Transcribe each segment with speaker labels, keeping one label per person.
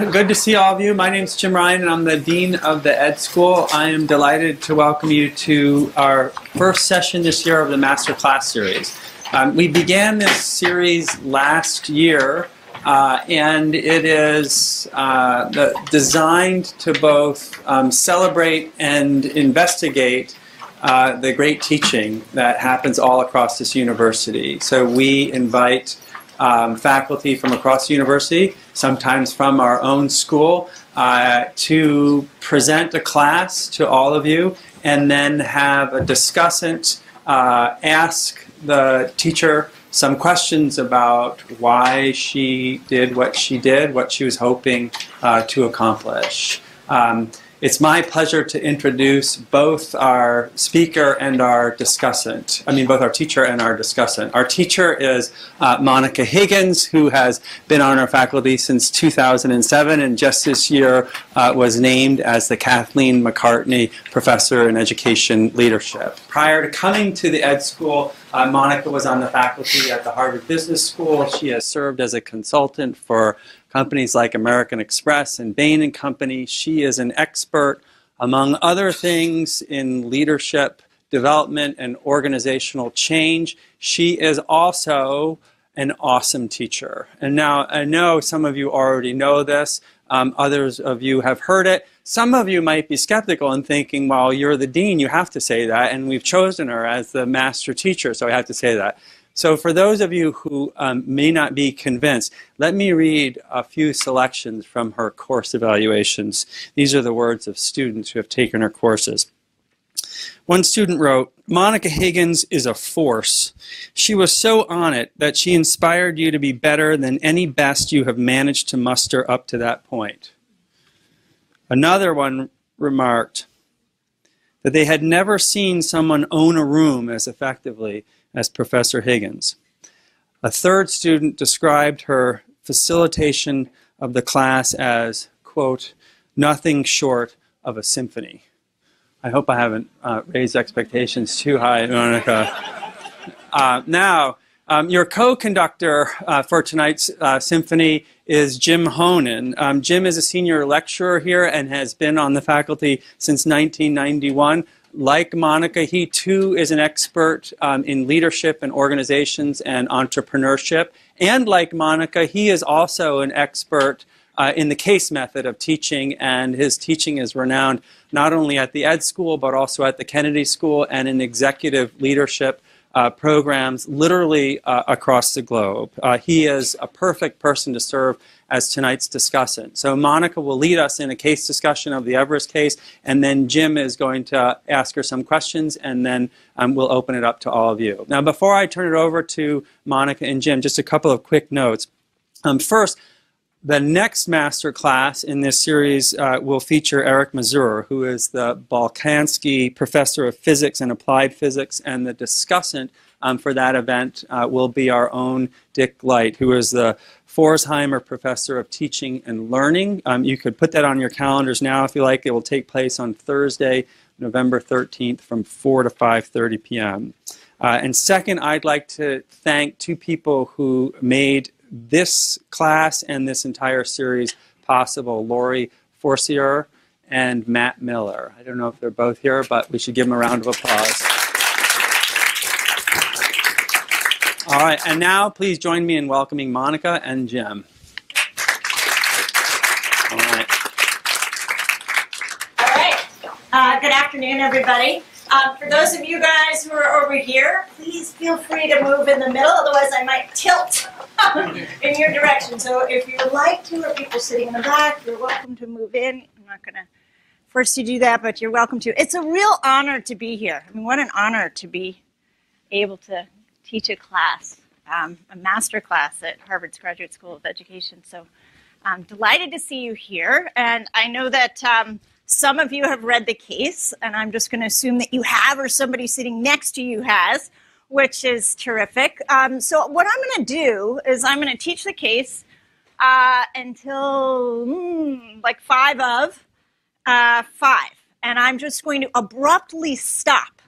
Speaker 1: Good to see all of you. My name is Jim Ryan, and I'm the Dean of the Ed School. I am delighted to welcome you to our first session this year of the Masterclass series. We began this series last year, and it is designed to both celebrate and investigate the great teaching that happens all across this university. So we invite faculty from across the university, sometimes from our own school, to present a class to all of you, and then have a discussant ask the teacher some questions about why she did, what she was hoping to accomplish. It's my pleasure to introduce both our speaker and our discussant. Both our teacher and our discussant. Our teacher is Monica Higgins, who has been on our faculty since 2007, and just this year was named as the Kathleen McCartney Professor in Education Leadership. Prior to coming to the Ed School, Monica was on the faculty at the Harvard Business School. She has served as a consultant for companies like American Express and Bain & Company. She is an expert, among other things, in leadership development and organizational change. She is also an awesome teacher. And now, I know some of you already know this. Others of you have heard it. Some of you might be skeptical and thinking, well, you're the dean, you have to say that, and we've chosen her as the master teacher, so I have to say that. So for those of you who may not be convinced, let me read a few selections from her course evaluations. These are the words of students who have taken her courses. One student wrote, "Monica Higgins is a force. She was so on it that she inspired you to be better than any best you have managed to muster up to that point." Another one remarked that they had never seen someone own a room as effectively as Professor Higgins. A third student described her facilitation of the class as, quote, "nothing short of a symphony." I hope I haven't raised expectations too high, Monica. Now, your co-conductor for tonight's symphony is Jim Honan. Jim is a senior lecturer here and has been on the faculty since 1991. Like Monica, he too is an expert in leadership and organizations and entrepreneurship. And like Monica, he is also an expert in the case method of teaching, and his teaching is renowned not only at the Ed School, but also at the Kennedy School and in executive leadership programs literally across the globe. He is a perfect person to serve as tonight's discussant. So Monica will lead us in a case discussion of the Everest case, and then Jim is going to ask her some questions, and then we'll open it up to all of you. Now, before I turn it over to Monica and Jim, just a couple of quick notes. First, the next master class in this series will feature Eric Mazur, who is the Balkansky Professor of Physics and Applied Physics, and the discussant for that event will be our own Dick Light, who is the Forsheimer Professor of Teaching and Learning. You could put that on your calendars now if you like. It will take place on Thursday, November 13th from 4 to 5:30 p.m. And second, I'd like to thank two people who made this class and this entire series possible, Lori Forcier and Matt Miller. I don't know if they're both here, but we should give them a round of applause. All right, and now please join me in welcoming Monica and Jim. All right.
Speaker 2: All right. Good afternoon, everybody. For those of you guys who are over here, please feel free to move in the middle, otherwise I might tilt in your direction. So if you'd like to, or people sitting in the back, you're welcome to move in. I'm not going to force you to do that, but you're welcome to. It's a real honor to be here. What an honor to be able to teach a class, a master class at Harvard's Graduate School of Education. So I'm delighted to see you here, and I know that some of you have read the case, and I'm just going to assume that you have, or somebody sitting next to you has, which is terrific. So what I'm going to do is I'm going to teach the case until like 5 of 5, and I'm just going to abruptly stop,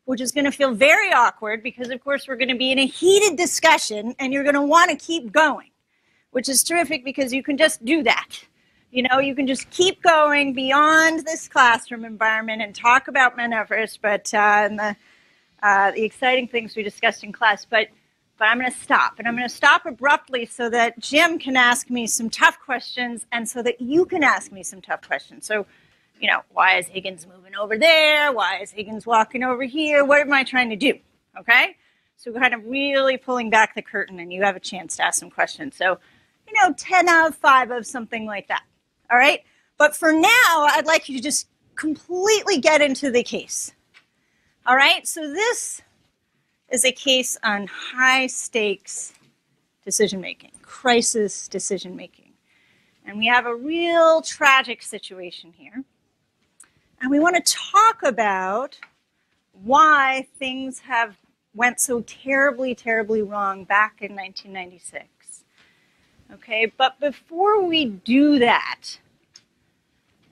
Speaker 2: which is going to feel very awkward because, of course, we're going to be in a heated discussion, and you're going to want to keep going, which is terrific because you can just do that. You know, you can just keep going beyond this classroom environment and talk about Mount Everest, but and the exciting things we discussed in class. But I'm going to stop, and I'm going to stop abruptly so that Jim can ask me some tough questions, and so that you can ask me some tough questions. So, you know, why is Higgins moving over there? Why is Higgins walking over here? What am I trying to do? Okay, so we're kind of really pulling back the curtain, and you have a chance to ask some questions. So, you know, 10 out of 5 of something like that. All right, but for now, I'd like you to just completely get into the case. All right, so this is a case on high-stakes decision-making, crisis decision-making. And we have a real tragic situation here. And we want to talk about why things went so terribly, terribly wrong back in 1996. Okay, but before we do that,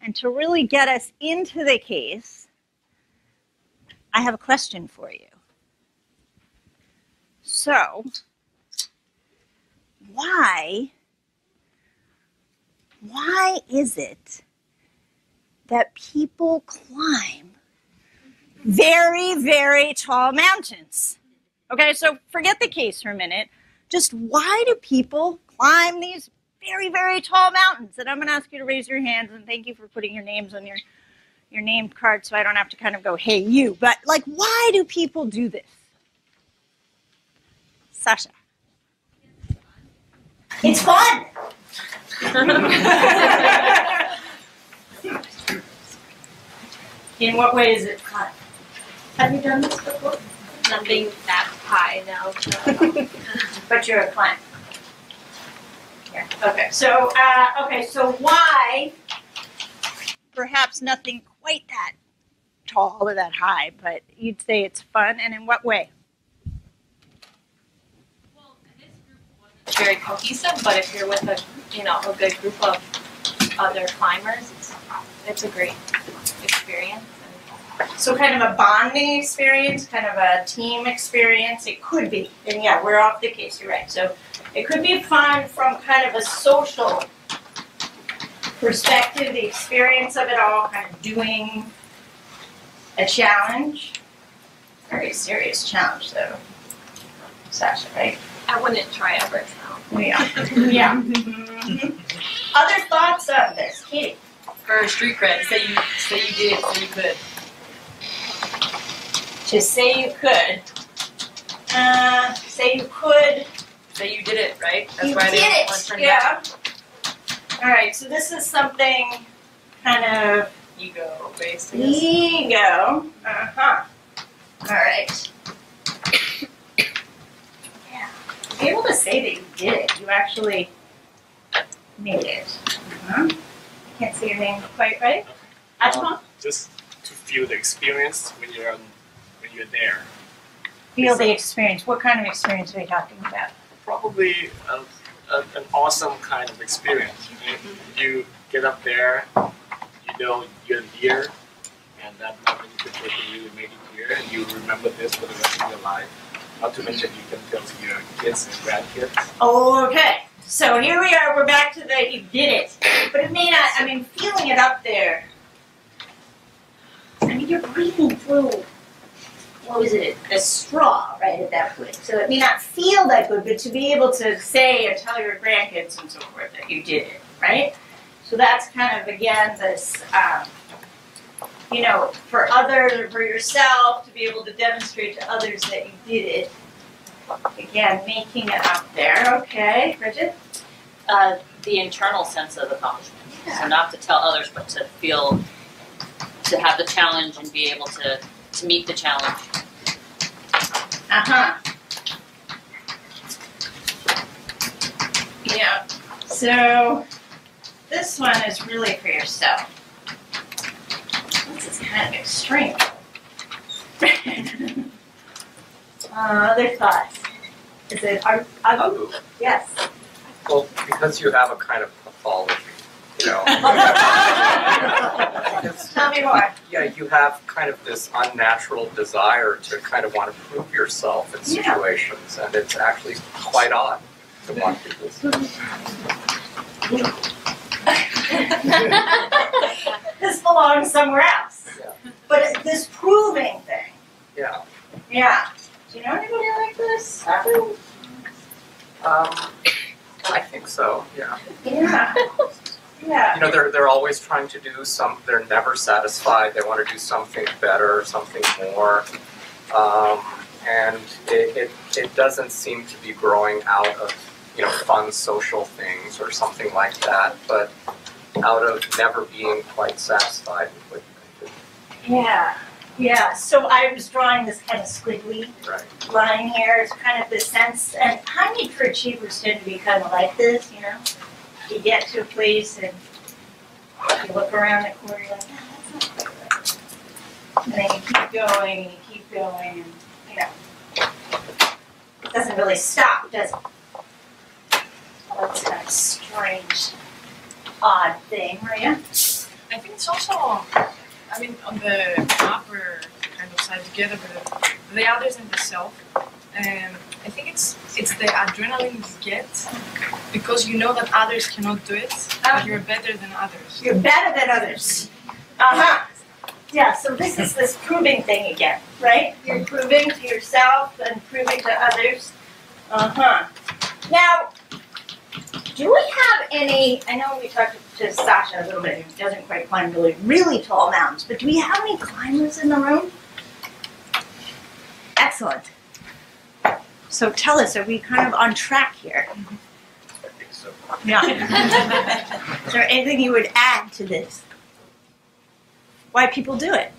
Speaker 2: and to really get us into the case, I have a question for you. So, why is it that people climb very, very tall mountains? Okay, so forget the case for a minute. Just why do people climb these very, very tall mountains? And I'm going to ask you to raise your hands, and thank you for putting your names on your name card so I don't have to kind of go, hey, you. But, like, why do people do this? Sasha. It's fun. In what way is it fun? Have you done this before?
Speaker 3: Nothing that high now.
Speaker 2: But you're a climber. Yeah. Okay. So why? Perhaps nothing quite that tall or that high, but you'd say it's fun, and in what way?
Speaker 3: Well, this group wasn't very cohesive, but if you're with a good group of other climbers, it's a great experience.
Speaker 2: So kind of a bonding experience, kind of a team experience. It could be, and yeah, we're off the case. You're right. So it could be fun from kind of a social perspective, the experience of it all, kind of doing a challenge. Very serious challenge, though, Sasha, right?
Speaker 3: I wouldn't try Everest now.
Speaker 2: Yeah. Yeah. Mm-hmm. Other thoughts on this, Katie?
Speaker 3: For street cred, say you did it, so you could.
Speaker 2: Just say you could. Say you could.
Speaker 3: Say you did it, right? That's
Speaker 2: You
Speaker 3: why
Speaker 2: did
Speaker 3: they
Speaker 2: it,
Speaker 3: want to turn
Speaker 2: yeah.
Speaker 3: back.
Speaker 2: All right, so this is something kind of
Speaker 3: Ego based.
Speaker 2: ego. Uh-huh. All right. Yeah. To be able to say that you did it, you actually made it. Uh-huh. Can't say your name quite right. Ajma?
Speaker 4: Just to feel the experience when you're there.
Speaker 2: Feel the experience. What kind of experience are we talking about?
Speaker 4: Probably an awesome kind of experience. You get up there, you know you're here, and that moment you could really make it here, and you remember this for the rest of your life. Not to mention you can tell to your kids and grandkids.
Speaker 2: Okay. So here we are. We're back to the you did it. But it may not, feeling it up there. You're breathing through, what was it, a straw, right, at that point. So it may not feel that good, but to be able to say and tell your grandkids and so forth that you did it, right? So that's kind of, again, this, for yourself, to be able to demonstrate to others that you did it. Again, making it up there. Okay, Bridget?
Speaker 5: The internal sense of accomplishment.
Speaker 2: Yeah.
Speaker 5: So not to tell others, but to feel, to have the challenge and be able to meet the challenge.
Speaker 2: Uh-huh. Yeah. So this one is really for yourself. This is kind of extreme. Other thoughts? Is it Agu? Yes.
Speaker 6: Well, because you have a kind of pathology,
Speaker 2: Tell me more.
Speaker 6: Yeah, you have kind of this unnatural desire to kind of want to prove yourself in situations, and it's actually quite odd to want to do this.
Speaker 2: This belongs somewhere else.
Speaker 6: Yeah.
Speaker 2: But this proving thing.
Speaker 6: Yeah.
Speaker 2: Yeah. Do you know anybody like this?
Speaker 6: I think so. Yeah.
Speaker 2: Yeah. Yeah.
Speaker 6: You know, they're always trying to do they're never satisfied. They want to do something better, something more. And it doesn't seem to be growing out of, fun social things or something like that, but out of never being quite satisfied with what you can do.
Speaker 2: Yeah. Yeah. So I was drawing this kind of squiggly line here. It's kind of the sense, and high need for achievers tend to be kind of like this, You get to a place and you look around the corner, you're like, that's not quite right. And then you keep going and you keep going, and it doesn't really stop, does it? That's kind of strange, odd thing, right?
Speaker 7: I think it's also, on the upper kind of side together with the others and the self. And I think it's the adrenaline you get because you know that others cannot do it, but you're better than others.
Speaker 2: You're better than others. Yeah, so this is this proving thing again, right? You're proving to yourself and proving to others. Now, do we have any, I know we talked to Sasha a little bit, who doesn't quite climb really tall mountains, but do we have any climbers in the room? Excellent. So tell us, are we kind of on track here?
Speaker 6: I think so.
Speaker 2: Yeah. Is there anything you would add to this? Why people do it?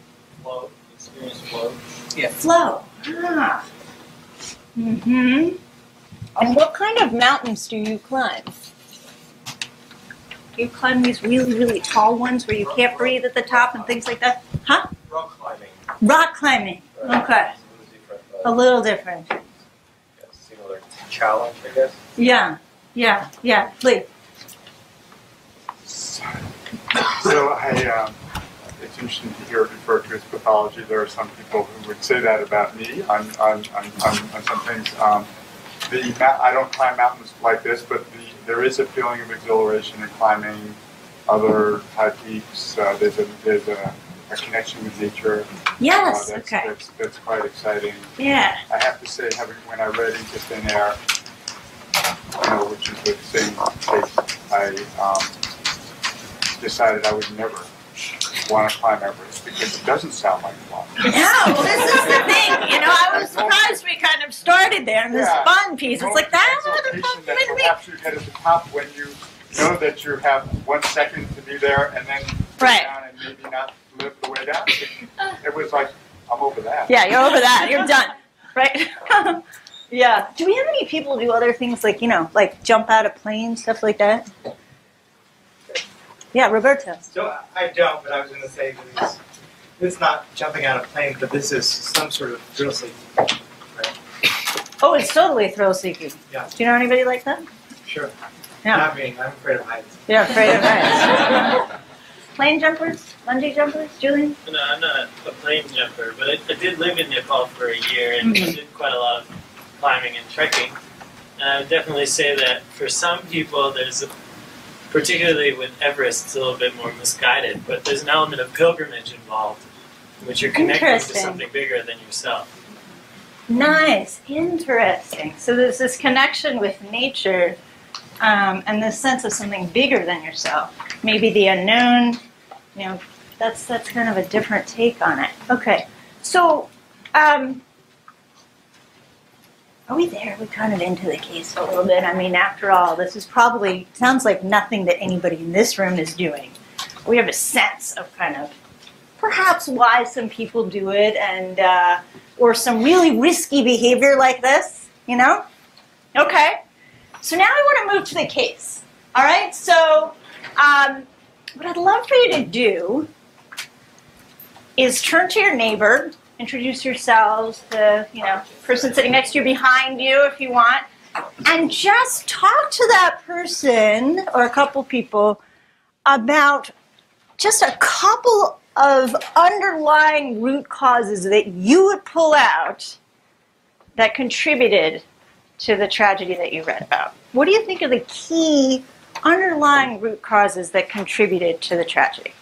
Speaker 4: Flow, experience flow.
Speaker 2: Yeah. Flow. And what kind of mountains do you climb? Do you climb these really, really tall ones where you can't breathe at the top and things like that? Huh?
Speaker 4: Rock climbing.
Speaker 2: Rock climbing. Okay. A little different.
Speaker 4: Similar challenge, I guess.
Speaker 2: Yeah. Please.
Speaker 8: So it's interesting to hear it referred to as pathology. There are some people who would say that about me on some things. I don't climb mountains like this, but there is a feeling of exhilaration in climbing other high peaks. There's a connection with nature.
Speaker 2: Yes.
Speaker 8: That's quite exciting.
Speaker 2: Yeah.
Speaker 8: I have to say, when I read Into Thin Air, which is the same case, I decided I would never want to climb Everest because it doesn't sound like fun.
Speaker 2: No, this is the thing. I was surprised we kind of started there in this fun piece. It's like that.
Speaker 8: Perhaps you get at the top when you know that you have 1 second to be there, and then go down and maybe not live the way down. It was like, I'm over that.
Speaker 2: Yeah, you're over that. You're done. Right? Yeah. Do we have any people who do other things like, like jump out of planes, stuff like that? Yeah, Roberto.
Speaker 9: So I don't, but I was going to say that it's not jumping out of planes, but this is some sort of thrill seeking, right?
Speaker 2: Oh, it's totally thrill seeking.
Speaker 9: Yeah.
Speaker 2: Do you know anybody like that?
Speaker 9: Sure.
Speaker 2: Yeah.
Speaker 9: Not me. I'm afraid of heights.
Speaker 2: You're afraid of heights. Plane jumpers? Bungee jumpers? Julian?
Speaker 10: No, I'm not a plane jumper, but I did live in Nepal for a year and did quite a lot of climbing and trekking. And I would definitely say that for some people, particularly with Everest, it's a little bit more misguided, but there's an element of pilgrimage involved, in which you're connecting to something bigger than yourself.
Speaker 2: Nice. Interesting. So there's this connection with nature and this sense of something bigger than yourself. Maybe the unknown, that's kind of a different take on it. Okay. So, are we there? We're kind of into the case a little bit. After all, this is probably, sounds like nothing that anybody in this room is doing. We have a sense of kind of perhaps why some people do it and, or some really risky behavior like this, Okay. So now I want to move to the case. All right. So what I'd love for you to do is turn to your neighbor, introduce yourselves, the person sitting next to you, behind you, if you want, and just talk to that person or a couple people about just a couple of underlying root causes that you would pull out that contributed to the tragedy that you read about. What do you think are the key underlying root causes that contributed to the tragedy?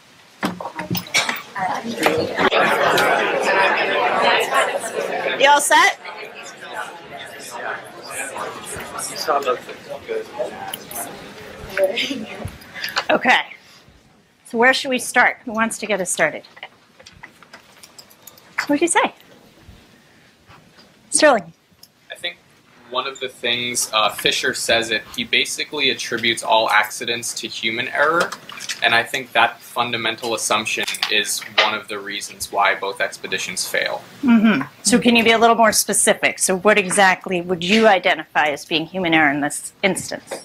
Speaker 2: You all set? Okay. So where should we start? Who wants to get us started? What did you say? Sterling.
Speaker 11: I think one of the things Fisher says it, he basically attributes all accidents to human error, and I think that fundamental assumption is one of the reasons why both expeditions fail.
Speaker 2: Mm-hmm. So can you be a little more specific? So what exactly would you identify as being human error in this instance?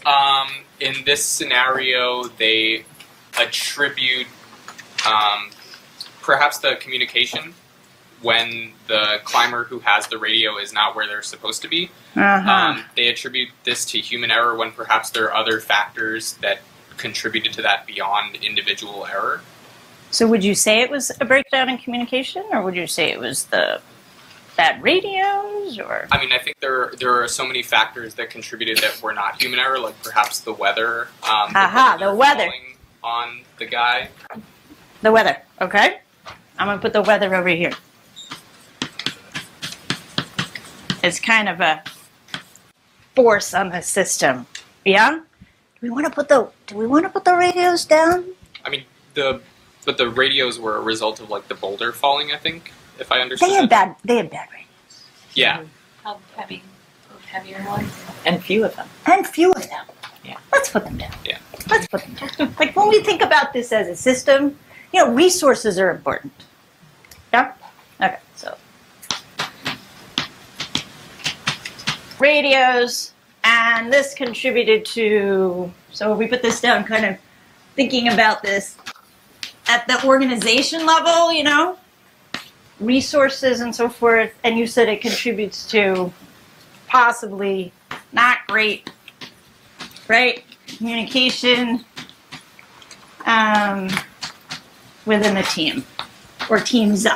Speaker 11: In this scenario, they attribute perhaps the communication when the climber who has the radio is not where they're supposed to be. They attribute this to human error when perhaps there are other factors that contributed to that beyond individual error.
Speaker 2: So would you say it was a breakdown in communication, or would you say it was the bad radios, or?
Speaker 11: I mean, I think there are so many factors that contributed that were not human error, like perhaps the weather.
Speaker 2: The weather.
Speaker 11: On the guy.
Speaker 2: The weather, okay. I'm going to put the weather over here. It's kind of a force on the system. Yeah? Do we want to put the radios down?
Speaker 11: I mean, but the radios were a result of like the boulder falling, I think, if I understand.
Speaker 2: They had bad radios.
Speaker 11: Yeah.
Speaker 3: How heavier ones?
Speaker 12: And few of them.
Speaker 2: Yeah. Let's put them down.
Speaker 11: Yeah.
Speaker 2: Let's put them down. Like when we think about this as a system, you know, resources are important. Yeah? Okay, so. Radios, and this contributed to, so we put this down kind of thinking about this at the organization level, you know, resources and so forth, and you said it contributes to possibly not great, right, communication within the team, or teams.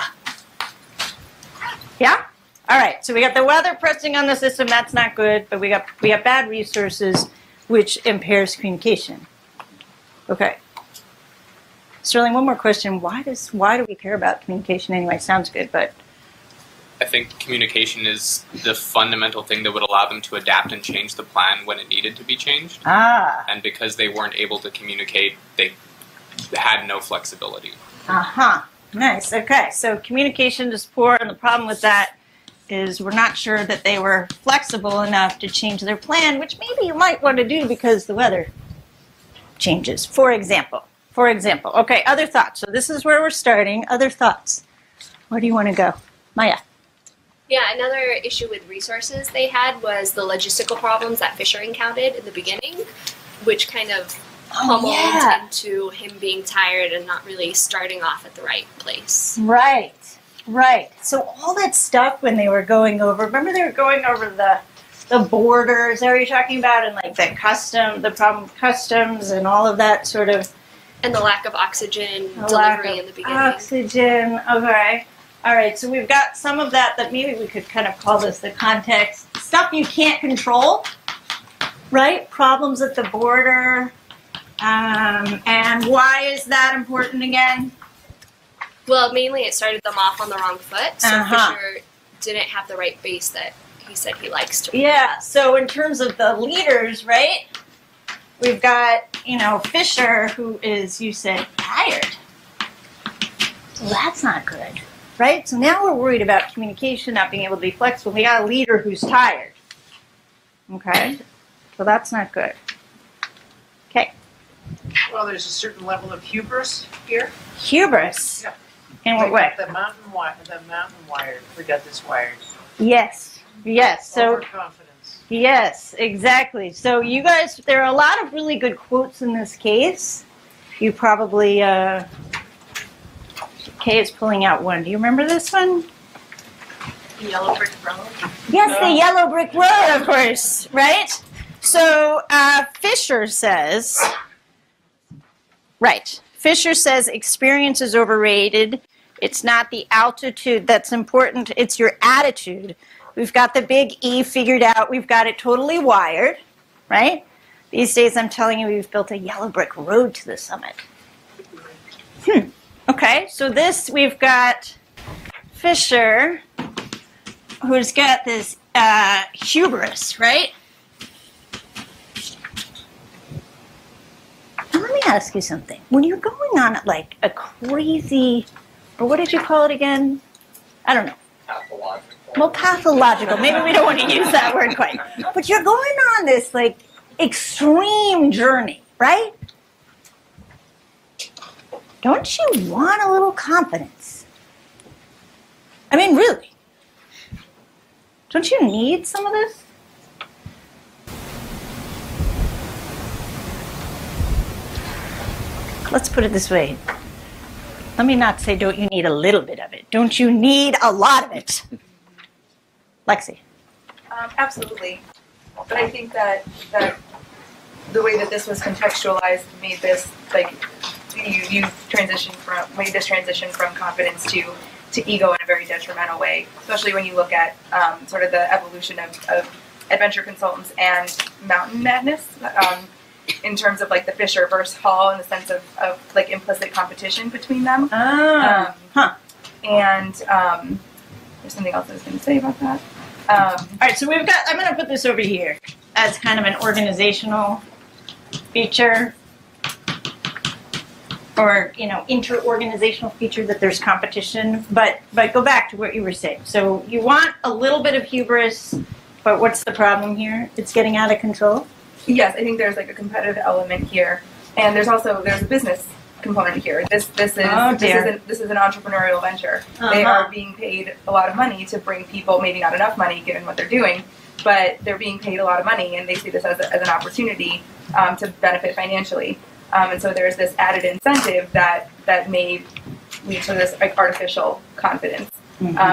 Speaker 2: Yeah? All right, so we got the weather pressing on the system, that's not good, but we got bad resources, which impairs communication. Okay. Sterling, one more question. Why do we care about communication anyway? Sounds good, but...
Speaker 11: I think communication is the fundamental thing that would allow them to adapt and change the plan when it needed to be changed. And because they weren't able to communicate, they had no flexibility.
Speaker 2: Nice, okay. So communication is poor, and the problem with that is we're not sure that they were flexible enough to change their plan, which maybe you might want to do because the weather changes, for example. Okay, other thoughts. So this is where we're starting. Other thoughts. Where do you want to go? Maya.
Speaker 13: Yeah, another issue with resources they had was the logistical problems that Fisher encountered in the beginning, which kind of pummeled into him being tired and not really starting off at the right place.
Speaker 2: Right. So all that stuff when they were going over, remember they were going over the borders, that you're talking about, and like the problem with customs and all of that sort of.
Speaker 13: And the lack of oxygen delivery in the beginning.
Speaker 2: Oxygen, okay. All right, so we've got some of that maybe we could kind of call this the context. Stuff you can't control, right? Problems at the border. And why is that important again?
Speaker 13: Well, mainly it started them off on the wrong foot, so Fisher didn't have the right base that he said he likes to.
Speaker 2: Yeah, so in terms of the leaders, right, we've got, Fisher, who is, you said, tired. So that's not good, right? So now we're worried about communication, not being able to be flexible. We got a leader who's tired. Okay, so that's not good. Okay.
Speaker 12: Well, there's a certain level of hubris here.
Speaker 2: Hubris?
Speaker 12: Yeah.
Speaker 2: In what way?
Speaker 12: The mountain wire. We got this wired.
Speaker 2: Yes. So
Speaker 12: overconfidence.
Speaker 2: Yes, exactly. So you guys, there are a lot of really good quotes in this case. You probably, Kay is pulling out one. Do you remember this one?
Speaker 3: The yellow brick road.
Speaker 2: Yes, the yellow brick road, of course, right? So Fisher says, experience is overrated. It's not the altitude that's important, it's your attitude. We've got the big E figured out. We've got it totally wired, right? These days, I'm telling you, we've built a yellow brick road to the summit. Okay, so this, we've got Fisher, who's got this hubris, right? Now, let me ask you something. When you're going on like a crazy, or what did you call it again? I don't know.
Speaker 6: Pathological.
Speaker 2: Well, pathological. Maybe we don't want to use that word quite. But you're going on this like extreme journey, right? Don't you want a little confidence? I mean, really. Don't you need some of this? Let's put it this way. Let me not say don't you need a little bit of it. Don't you need a lot of it? Lexi.
Speaker 14: Absolutely. But I think that the way that this was contextualized made this, like, you made this transition from confidence to ego in a very detrimental way, especially when you look at sort of the evolution of adventure consultants and mountain madness in terms of like the Fisher versus Hall in the sense of like implicit competition between them. And there's something else I was going to say about that.
Speaker 2: All right, so we've got, I'm going to put this over here as kind of an organizational feature, or, you know, inter-organizational feature that there's competition, but go back to what you were saying. So you want a little bit of hubris, but what's the problem here? It's getting out of control?
Speaker 14: Yes, I think there's like a competitive element here, and there's a business component here. This is an entrepreneurial venture. They are being paid a lot of money to bring people, maybe not enough money given what they're doing, but they're being paid a lot of money, and they see this as an opportunity to benefit financially. And so there's this added incentive that may lead to this like artificial confidence,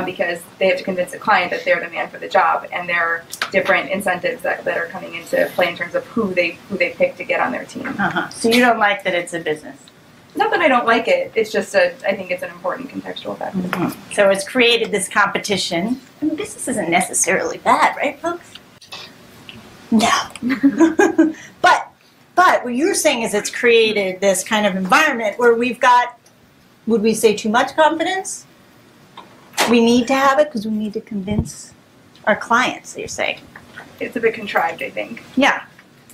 Speaker 14: because they have to convince the client that they're the man for the job, and there are different incentives that are coming into play in terms of who they pick to get on their team.
Speaker 2: So you don't like that it's a business?
Speaker 14: Not that I don't like it. It's just I think it's an important contextual factor.
Speaker 2: So it's created this competition. I mean, business isn't necessarily bad, right, folks? No. But what you're saying is it's created this kind of environment where we've got, would we say too much confidence? We need to have it because we need to convince our clients, you're saying.
Speaker 14: It's a bit contrived, I think.
Speaker 2: Yeah,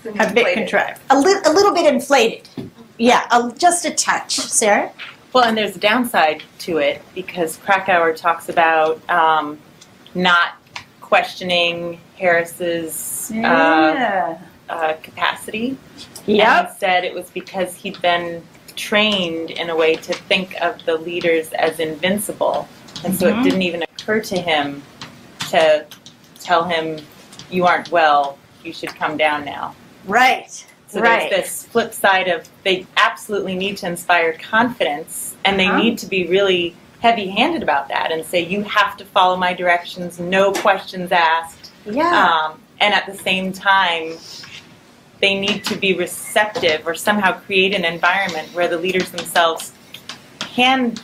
Speaker 2: a bit contrived. A little bit inflated. Yeah, just a touch. Sarah?
Speaker 15: Well, and there's a downside to it because Krakauer talks about not questioning Harris's capacity. And he said it was because he'd been trained in a way to think of the leaders as invincible. And so it didn't even occur to him to tell him, you aren't well, you should come down now.
Speaker 2: Right.
Speaker 15: So there's this flip side of they absolutely need to inspire confidence, and they need to be really heavy-handed about that and say, you have to follow my directions, no questions asked.
Speaker 2: Yeah.
Speaker 15: And at the same time, they need to be receptive or somehow create an environment where the leaders themselves can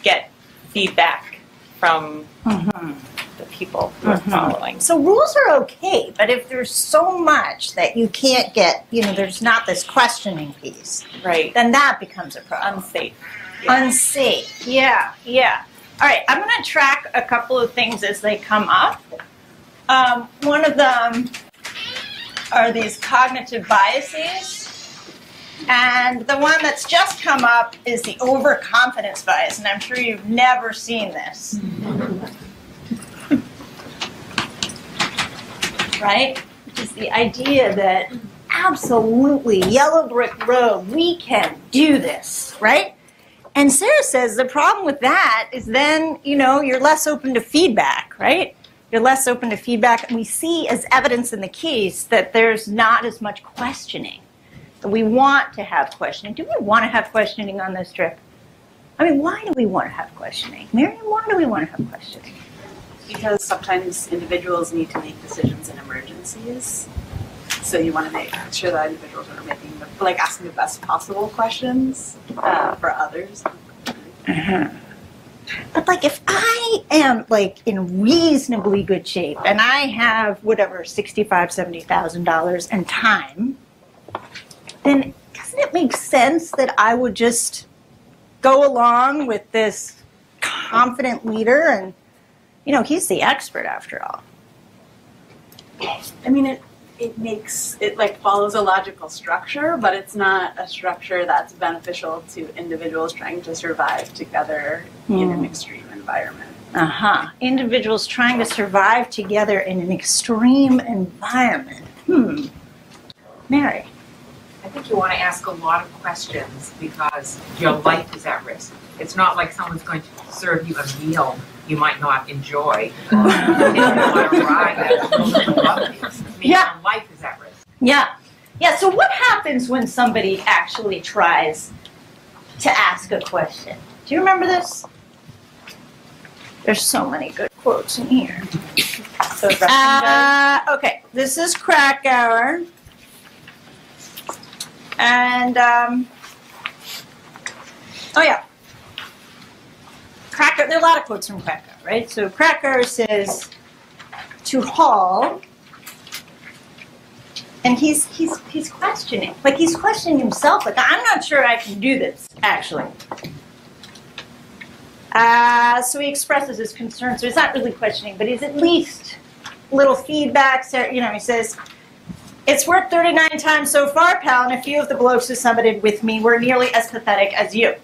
Speaker 15: get feedback from the people who are following.
Speaker 2: So rules are okay, but if there's so much that you can't get, you know, there's not this questioning piece,
Speaker 15: right?
Speaker 2: Then that becomes a problem.
Speaker 15: Unsafe.
Speaker 2: Yeah. Unsafe. Yeah, yeah. All right, I'm going to track a couple of things as they come up. One of them are these cognitive biases. And the one that's just come up is the overconfidence bias, and I'm sure you've never seen this. Right? Which is the idea that absolutely, yellow brick road, we can do this, right? And Sarah says the problem with that is then, you know, you're less open to feedback, right? You're less open to feedback, and we see as evidence in the case that there's not as much questioning. We want to have questioning. Do we want to have questioning on this trip? I mean, why do we want to have questioning? Miriam, why do we want to have questioning?
Speaker 16: Because sometimes individuals need to make decisions in emergencies. So you want to make sure that individuals are making, asking the best possible questions for others.
Speaker 2: But like if I am like in reasonably good shape and I have whatever $65,000, $70,000 and time, then doesn't it make sense that I would just go along with this confident leader? And, you know, he's the expert after all.
Speaker 16: I mean, it like follows a logical structure, but it's not a structure that's beneficial to individuals trying to survive together in an extreme environment.
Speaker 2: Individuals trying to survive together in an extreme environment. Mary.
Speaker 17: I think you want to ask a lot of questions because your life is at risk. It's not like someone's going to serve you a meal you might not enjoy. Or you want to ride that. Your life is at risk.
Speaker 2: Yeah. So what happens when somebody actually tries to ask a question? Do you remember this? There's so many good quotes in here. Okay, this is Krakauer. And, Krakauer, there are a lot of quotes from Krakauer, right? So Krakauer says to Hall, and he's questioning. Like, he's questioning himself. Like, I'm not sure I can do this, actually. So he expresses his concern. So he's not really questioning, but he's at least little feedbacks. You know, he says, it's worked 39 times so far, pal, and a few of the blokes who summited with me were nearly as pathetic as you.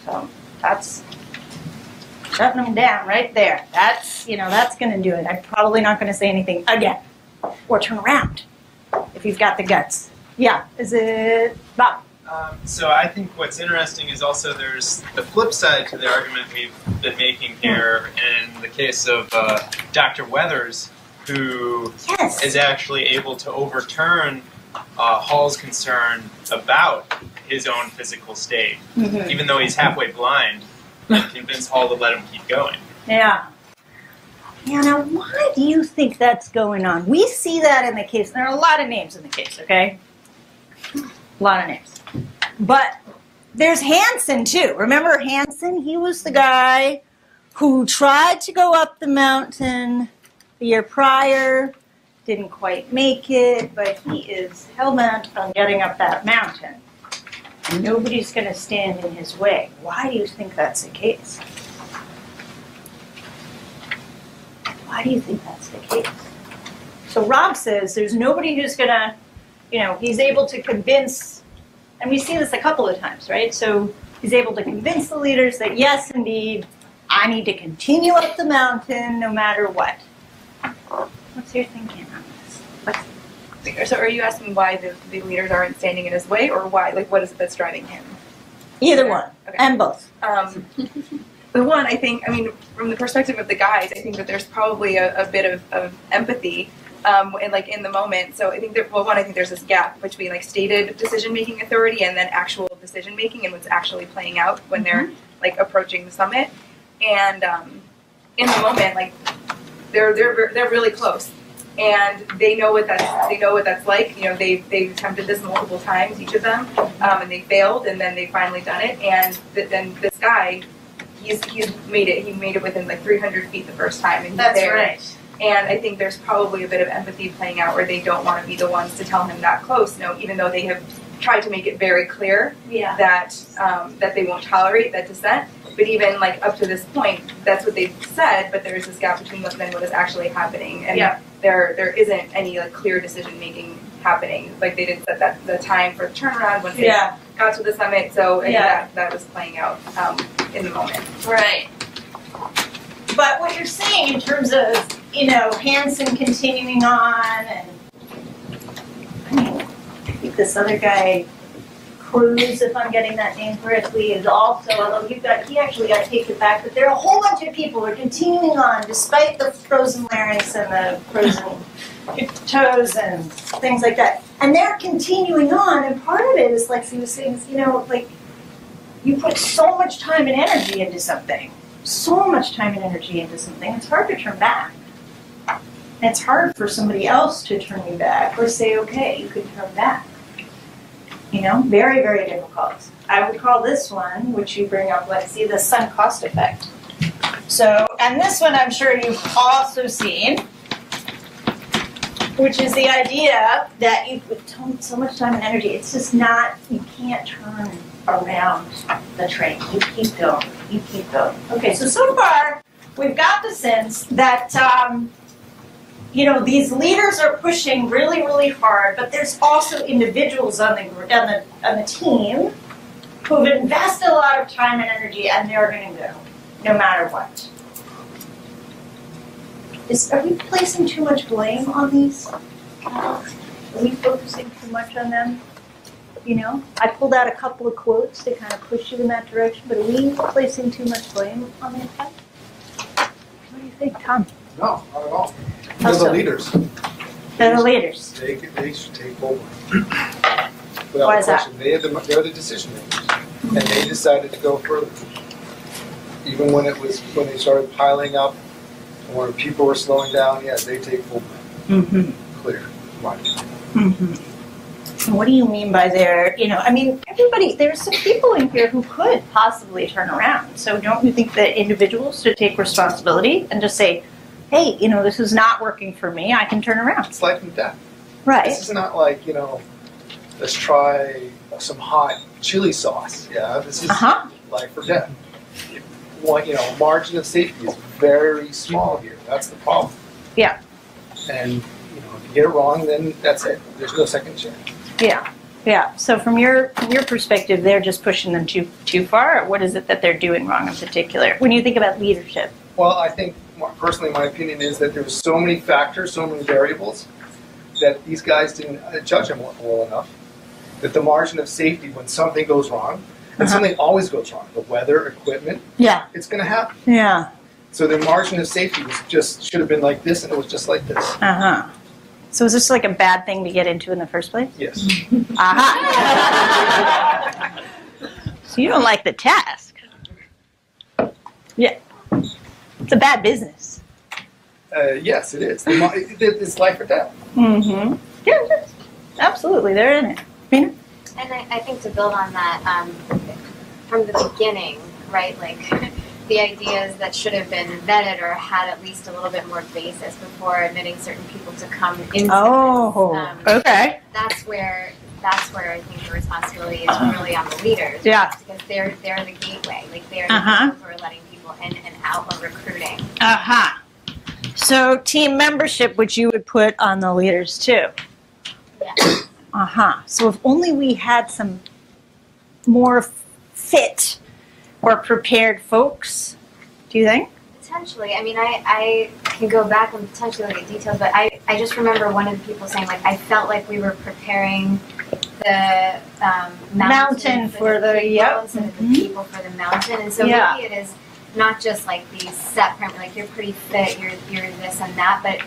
Speaker 2: So that's shutting them down right there. That's, you know, that's going to do it. I'm probably not going to say anything again or turn around if you've got the guts. Yeah, is it Bob?
Speaker 18: So I think what's interesting is also there's the flip side to the argument we've been making here in the case of Dr. Weathers, who is actually able to overturn Hall's concern about his own physical state, even though he's halfway blind, and convince Hall to let him keep going.
Speaker 2: Yeah. Yeah, now why do you think that's going on? We see that in the case. There are a lot of names in the case, okay? A lot of names. But there's Hansen, too. Remember Hansen? He was the guy who tried to go up the mountain the year prior, didn't quite make it, but he is hell-bent on getting up that mountain. And nobody's going to stand in his way. Why do you think that's the case? Why do you think that's the case? So Rob says there's nobody who's going to, you know, he's able to convince, and we see this a couple of times, right? So he's able to convince the leaders that, yes, indeed, I need to continue up the mountain no matter what. What's your thinking on this?
Speaker 14: So are you asking why the leaders aren't standing in his way, or why, like, what is it that's driving him?
Speaker 2: Either one, and both.
Speaker 14: The one, I think, I mean, from the perspective of the guys, I think that there's probably a bit of empathy and, like, in the moment. So I think that, well, one, I think there's this gap between, like, stated decision-making authority and then actual decision-making and what's actually playing out when they're, like, approaching the summit. And in the moment, like, they're really close. And they know what that's like. You know, they've attempted this multiple times, each of them, and they failed, and then they finally done it. And then this guy, he's made it. He made it within like 300 feet the first time, and he's
Speaker 2: That's
Speaker 14: there.
Speaker 2: right.
Speaker 14: And I think there's probably a bit of empathy playing out where they don't want to be the ones to tell him that close. No, even though they have tried to make it very clear that that they won't tolerate that dissent. But even like up to this point, that's what they've said. But there is this gap between then what is actually happening, and there isn't any like clear decision making happening. Like they didn't set that the time for the turnaround when they got to the summit. So that was playing out in the moment.
Speaker 2: Right. But what you're saying in terms of, you know, Hansen continuing on, and I mean, I think this other guy, Cruz, if I'm getting that name correctly, is also, although he actually got taken back, but there are a whole bunch of people who are continuing on despite the frozen larynx and the frozen toes and things like that. And they're continuing on, and part of it is, like he was saying, you know, like, you put so much time and energy into something. So much time and energy into something, it's hard to turn back. And it's hard for somebody else to turn you back or say, okay, you can turn back. You know, very, very difficult. I would call this one, which you bring up, let's see, the sunk cost effect. So, and this one I'm sure you've also seen. which is the idea that you put so much time and energy, it's just not, you can't turn around the train. You keep going, you keep going. Okay, so far, we've got the sense that, these leaders are pushing really, really hard, but there's also individuals on the team who've invested a lot of time and energy, and they're going to go, no matter what. Are we placing too much blame on these guys? Are we focusing too much on them? I pulled out a couple of quotes to kind of push you in that direction, but are we placing too much blame on these guys? What do you think, Tom?
Speaker 19: No, not at all. They're the leaders.
Speaker 2: They're the leaders.
Speaker 19: They should take over.
Speaker 2: Why is that?
Speaker 19: They're the decision makers, and they decided to go further. Even when they started piling up, when people were slowing down, yeah, they take full blame. Clear.
Speaker 2: What do you mean by everybody, there's some people in here who could possibly turn around. So don't you think that individuals should take responsibility and just say, hey, this is not working for me, I can turn around.
Speaker 19: It's life and death.
Speaker 2: Right.
Speaker 19: This is not like, let's try some hot chili sauce. Yeah, this is life or death. Margin of safety is very small here. That's the problem.
Speaker 2: Yeah.
Speaker 19: And, if you get it wrong, then that's it. There's no second chance.
Speaker 2: Yeah. Yeah. So from your perspective, they're just pushing them too far, or what is it that they're doing wrong in particular? When you think about leadership.
Speaker 19: Well, I think, personally, my opinion is that there's so many factors, so many variables, that these guys didn't judge them well enough. That the margin of safety, when something goes wrong, and something always goes wrong, the weather, equipment, it's going to happen.
Speaker 2: Yeah.
Speaker 19: So the margin of safety should have been like this, and it was just like this.
Speaker 2: So is this like a bad thing to get into in the first place?
Speaker 19: Yes.
Speaker 2: So you don't like the task. Yeah. It's a bad business.
Speaker 19: Yes, it is. It's life or death.
Speaker 2: Yeah, it is. Absolutely. They're in it. Rena?
Speaker 20: And I think to build on that, from the beginning, right, the ideas that should have been vetted or had at least a little bit more basis before admitting certain people to come into this.
Speaker 2: Okay.
Speaker 20: That's where I think the responsibility is really on the leaders.
Speaker 2: Yeah.
Speaker 20: Because they're the gateway. They're the people who are letting people in and out of recruiting.
Speaker 2: So team membership, which you would put on the leaders too.
Speaker 20: Yeah.
Speaker 2: So if only we had some more fit or prepared folks, do you think?
Speaker 20: Potentially. I mean, I can go back and potentially look at details, but I just remember one of the people saying, I felt like we were preparing the mountain for the instead of the people for the mountain. And so maybe it is not just these set parameters, you're pretty fit, you're this and that, but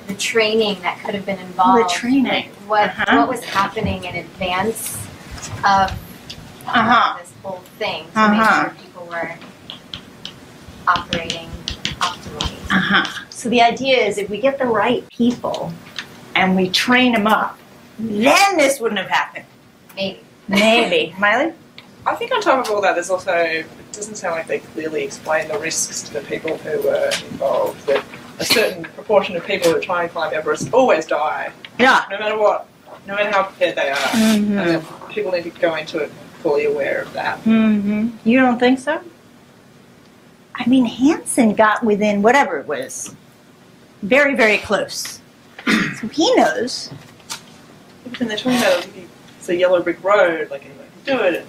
Speaker 20: the training that could have been involved.
Speaker 2: The training.
Speaker 20: What was happening in advance of this whole thing to make sure people were operating optimally.
Speaker 2: So the idea is if we get the right people and we train them up, then this wouldn't have happened. Maybe. Miley?
Speaker 21: I think on top of all that, there's also, it doesn't sound like they clearly explain the risks to the people who were involved. That a certain proportion of people who try and climb Everest always die.
Speaker 2: Yeah.
Speaker 21: No matter what, no matter how prepared they are. People need to go into it fully aware of that.
Speaker 2: You don't think so? I mean, Hansen got within whatever it was. Very, very close. So he knows.
Speaker 21: When they're talking about it's a yellow brick road, anyone can do it, and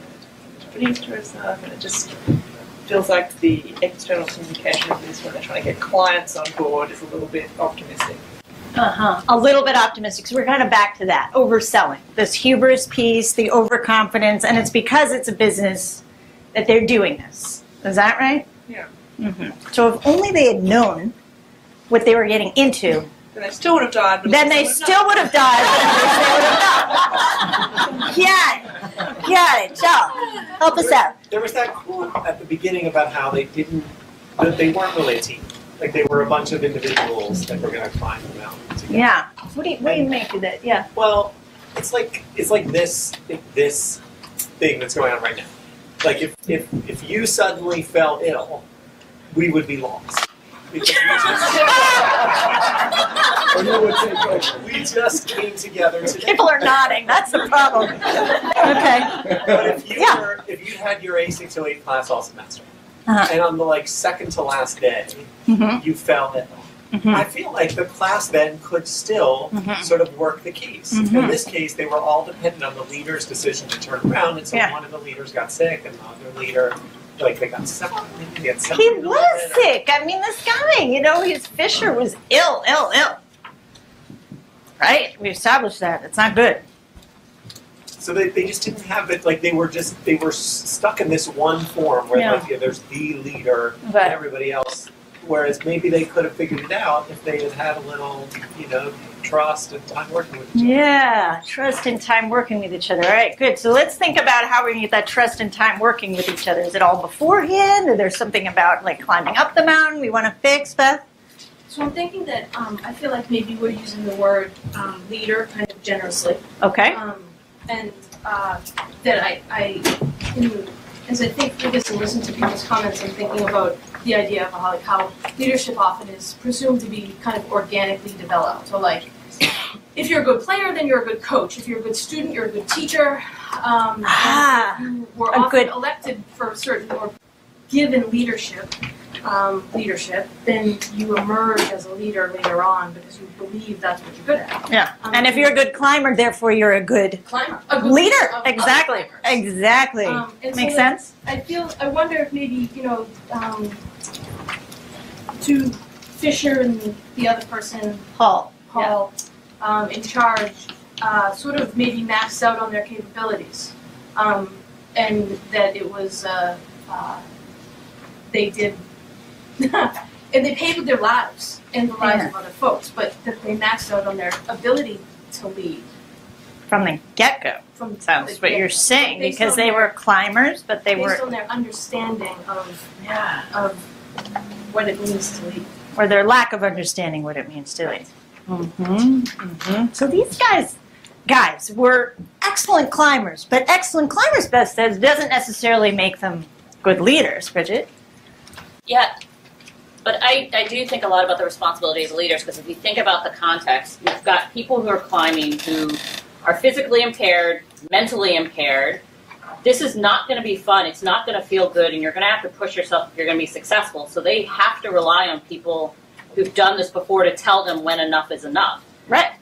Speaker 21: it's pretty interesting stuff, and it just feels like the external communication of this when they're trying to get clients on board is a little bit optimistic.
Speaker 2: A little bit optimistic. So we're kind of back to that. Overselling. This hubris piece, the overconfidence, and it's because it's a business that they're doing this. Is that right?
Speaker 21: Yeah.
Speaker 2: So if only they had known what they were getting into,
Speaker 21: then they still would have died.
Speaker 2: Then they still would have died. Got it. Joe, help us out.
Speaker 22: There was that quote at the beginning about how they weren't really a team. They were a bunch of individuals that were going to climb the mountain together.
Speaker 2: Yeah. What do you make of that? Yeah.
Speaker 22: Well, it's like this thing that's going on right now. If you suddenly fell ill, we would be lost. Because Or you would say, like, we just came together today.
Speaker 2: People are nodding. That's the problem. Okay.
Speaker 22: But if you had your A608 class all semester, and on the second to last day, you fell ill. I feel like the class then could still sort of work the keys. In this case, they were all dependent on the leader's decision to turn around, and so one of the leaders got sick, and the other leader, they got separated.
Speaker 2: He was sick. I mean, this guy, his Fisher was ill. Right? We established that. It's not good.
Speaker 22: So they just didn't have it, they were stuck in this one form where there's the leader and everybody else. Whereas maybe they could have figured it out if they had had a little, trust and time working with each other.
Speaker 2: Yeah, trust and time working with each other. All right, good. So let's think about how we're going to get that trust and time working with each other. Is it all beforehand? Or there's something about climbing up the mountain we want to fix, Beth?
Speaker 1: So I'm thinking that I feel like maybe we're using the word leader kind of generously.
Speaker 2: Okay.
Speaker 1: And that as I think through this and listen to people's comments, I'm thinking about the idea of how leadership often is presumed to be kind of organically developed. So if you're a good player, then you're a good coach. If you're a good student, you're a good teacher. And if you were often elected for certain or given leadership, then you emerge as a leader later on because you believe that's what you're good at.
Speaker 2: Yeah, and if you're a good climber, therefore you're a good
Speaker 1: climber,
Speaker 2: leader. Exactly. Makes sense.
Speaker 1: I wonder if maybe to Fisher and the other person, Paul, in charge, sort of maybe maxed out on their capabilities, and that it was they did. And they paid with their lives and the lives of other folks, but that they maxed out on their ability to lead.
Speaker 2: From the get-go. Sounds what you're saying, because they were climbers, but they were...
Speaker 1: Based on their understanding of what it means to lead.
Speaker 2: Or their lack of understanding what it means to lead. So these guys were excellent climbers, but excellent climbers, Beth says, doesn't necessarily make them good leaders, Bridget.
Speaker 5: Yeah. But I do think a lot about the responsibility of the leaders, because if you think about the context, you've got people who are climbing who are physically impaired, mentally impaired. This is not going to be fun. It's not going to feel good, and you're going to have to push yourself if you're going to be successful. So they have to rely on people who've done this before to tell them when enough is enough.
Speaker 2: Right.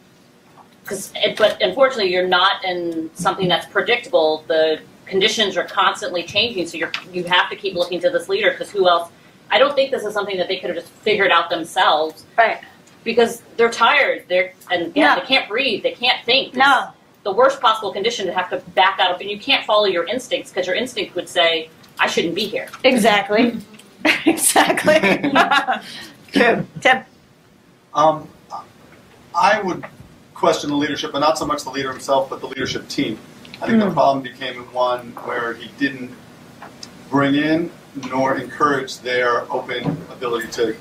Speaker 5: But unfortunately, you're not in something that's predictable. The conditions are constantly changing, so you have to keep looking to this leader, because who else? I don't think this is something that they could have just figured out themselves.
Speaker 2: Right.
Speaker 5: Because they're tired. They can't breathe. They can't think.
Speaker 2: No.
Speaker 5: The worst possible condition to have to back out of, and you can't follow your instincts, because your instinct would say, I shouldn't be here.
Speaker 2: Exactly. Exactly. True. Tim?
Speaker 23: I would question the leadership, but not so much the leader himself, but the leadership team. I think the problem became one where he didn't bring in nor encourage their open ability to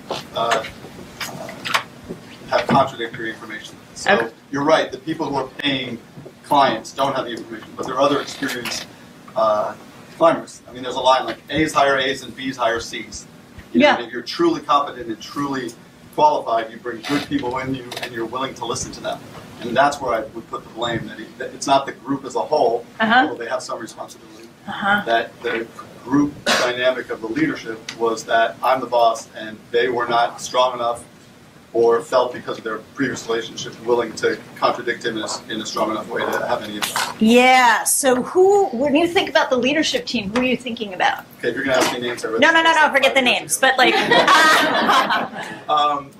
Speaker 23: have contradictory information. So you're right, the people who are paying clients don't have the information, but there are other experienced climbers. I mean, there's a line like A's hire A's and B's hire C's. And if you're truly competent and truly qualified, you bring good people in you and you're willing to listen to them. And that's where I would put the blame, that it's not the group as a whole, although they have some responsibility, that the group dynamic of the leadership was that I'm the boss and they were not strong enough or felt because of their previous relationship willing to contradict him in a strong enough way to have any impact.
Speaker 2: Yeah, so when you think about the leadership team, who are you thinking about?
Speaker 23: Okay, if you're going to ask me names, I really
Speaker 2: No, forget the names, but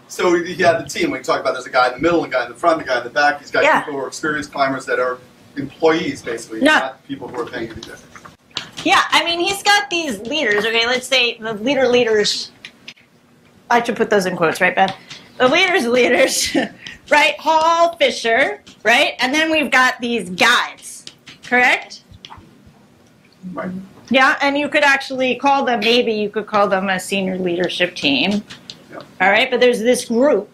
Speaker 23: so you had the team. We talked about there's a guy in the middle, a guy in the front, a guy in the back. He's got people who are experienced climbers that are employees, basically, not people who are paying to be there.
Speaker 2: Yeah, I mean, he's got these leaders, okay, let's say the leaders, I should put those in quotes, right, Beth? The leaders, right, Hall, Fisher, right, and then we've got these guys, correct?
Speaker 23: Right.
Speaker 2: Yeah, and you could actually call them, maybe you could call them a senior leadership team, all right, but there's this group,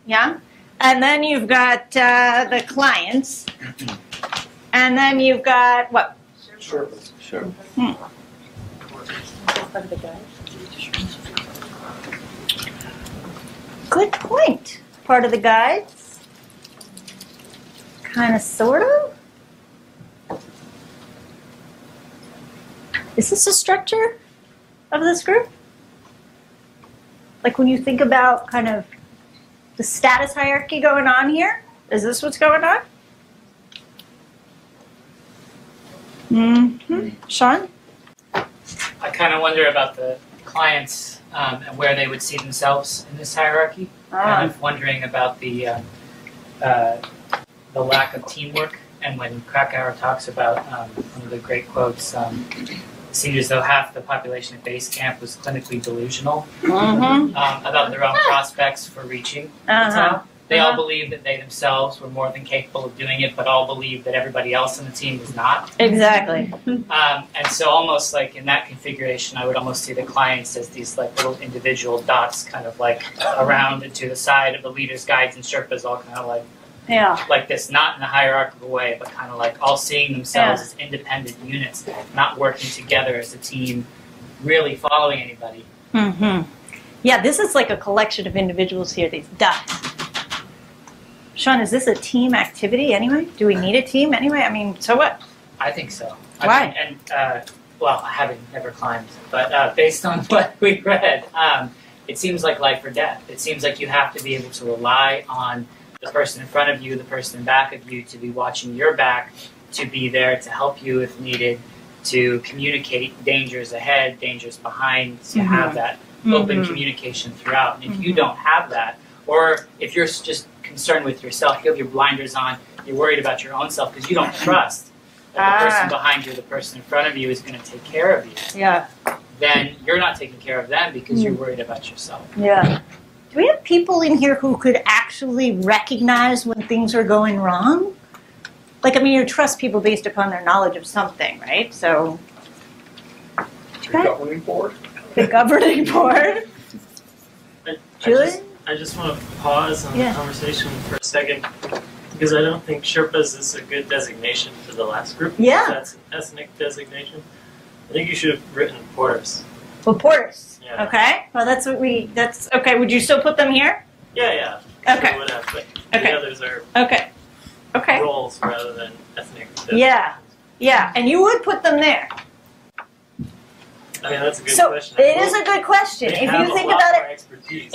Speaker 2: yeah? And then you've got the clients, and then you've got, what?
Speaker 23: Sure.
Speaker 2: Good point. part of the guides? Kind of, sort of? Is this a structure of this group? Like when you think about kind of the status hierarchy going on here, is this what's going on? Mm-hmm. Sean?
Speaker 4: I kind of wonder about the clients and where they would see themselves in this hierarchy. Kind of wondering about the lack of teamwork. And when Krakauer talks about one of the great quotes, it seemed as though half the population at base camp was clinically delusional about their own prospects for reaching the top. They all believed that they themselves were more than capable of doing it, but all believed that everybody else on the team was not.
Speaker 2: Exactly.
Speaker 4: And so almost like in that configuration, I would almost see the clients as these like little individual dots kind of like around and to the side of the leaders, guides, and Sherpas, all kind of like this, not in a hierarchical way, but kind of like all seeing themselves as independent units, not working together as a team, really following anybody.
Speaker 2: Yeah, this is like a collection of individuals here, these dots. Sean, is this a team activity anyway? Do we need a team anyway? I mean, so what?
Speaker 4: I think so.
Speaker 2: Why?
Speaker 4: Well, I haven't never climbed, but based on what we read, it seems like life or death. It seems like you have to be able to rely on the person in front of you, the person in back of you, to be watching your back, to be there to help you if needed, to communicate dangers ahead, dangers behind, to have that open communication throughout. And if you don't have that, or if you're just concerned with yourself, you have your blinders on, you're worried about your own self because you don't trust that the person behind you, the person in front of you is going to take care of you, then you're not taking care of them because you're worried about yourself.
Speaker 2: Yeah. Do we have people in here who could actually recognize when things are going wrong? Like, I mean, you trust people based upon their knowledge of something, right? So,
Speaker 19: The governing board?
Speaker 2: The governing board? Julie?
Speaker 10: I just want to pause on the conversation for a second because I don't think Sherpas is a good designation for the last group.
Speaker 2: Yeah.
Speaker 10: That's an ethnic designation. I think you should have written porters.
Speaker 2: Well, porters.
Speaker 10: Yeah.
Speaker 2: Okay. Well, that's what that's okay. Would you still put them here?
Speaker 10: Yeah.
Speaker 2: Okay.
Speaker 10: Sure would have, but the others are roles rather than ethnic.
Speaker 2: Yeah. And you would put them there.
Speaker 10: I mean, that's a good
Speaker 2: so
Speaker 10: question.
Speaker 2: It is a good question.
Speaker 10: They
Speaker 2: if
Speaker 10: have
Speaker 2: you think
Speaker 10: a lot
Speaker 2: about
Speaker 10: more
Speaker 2: it,
Speaker 10: expertise.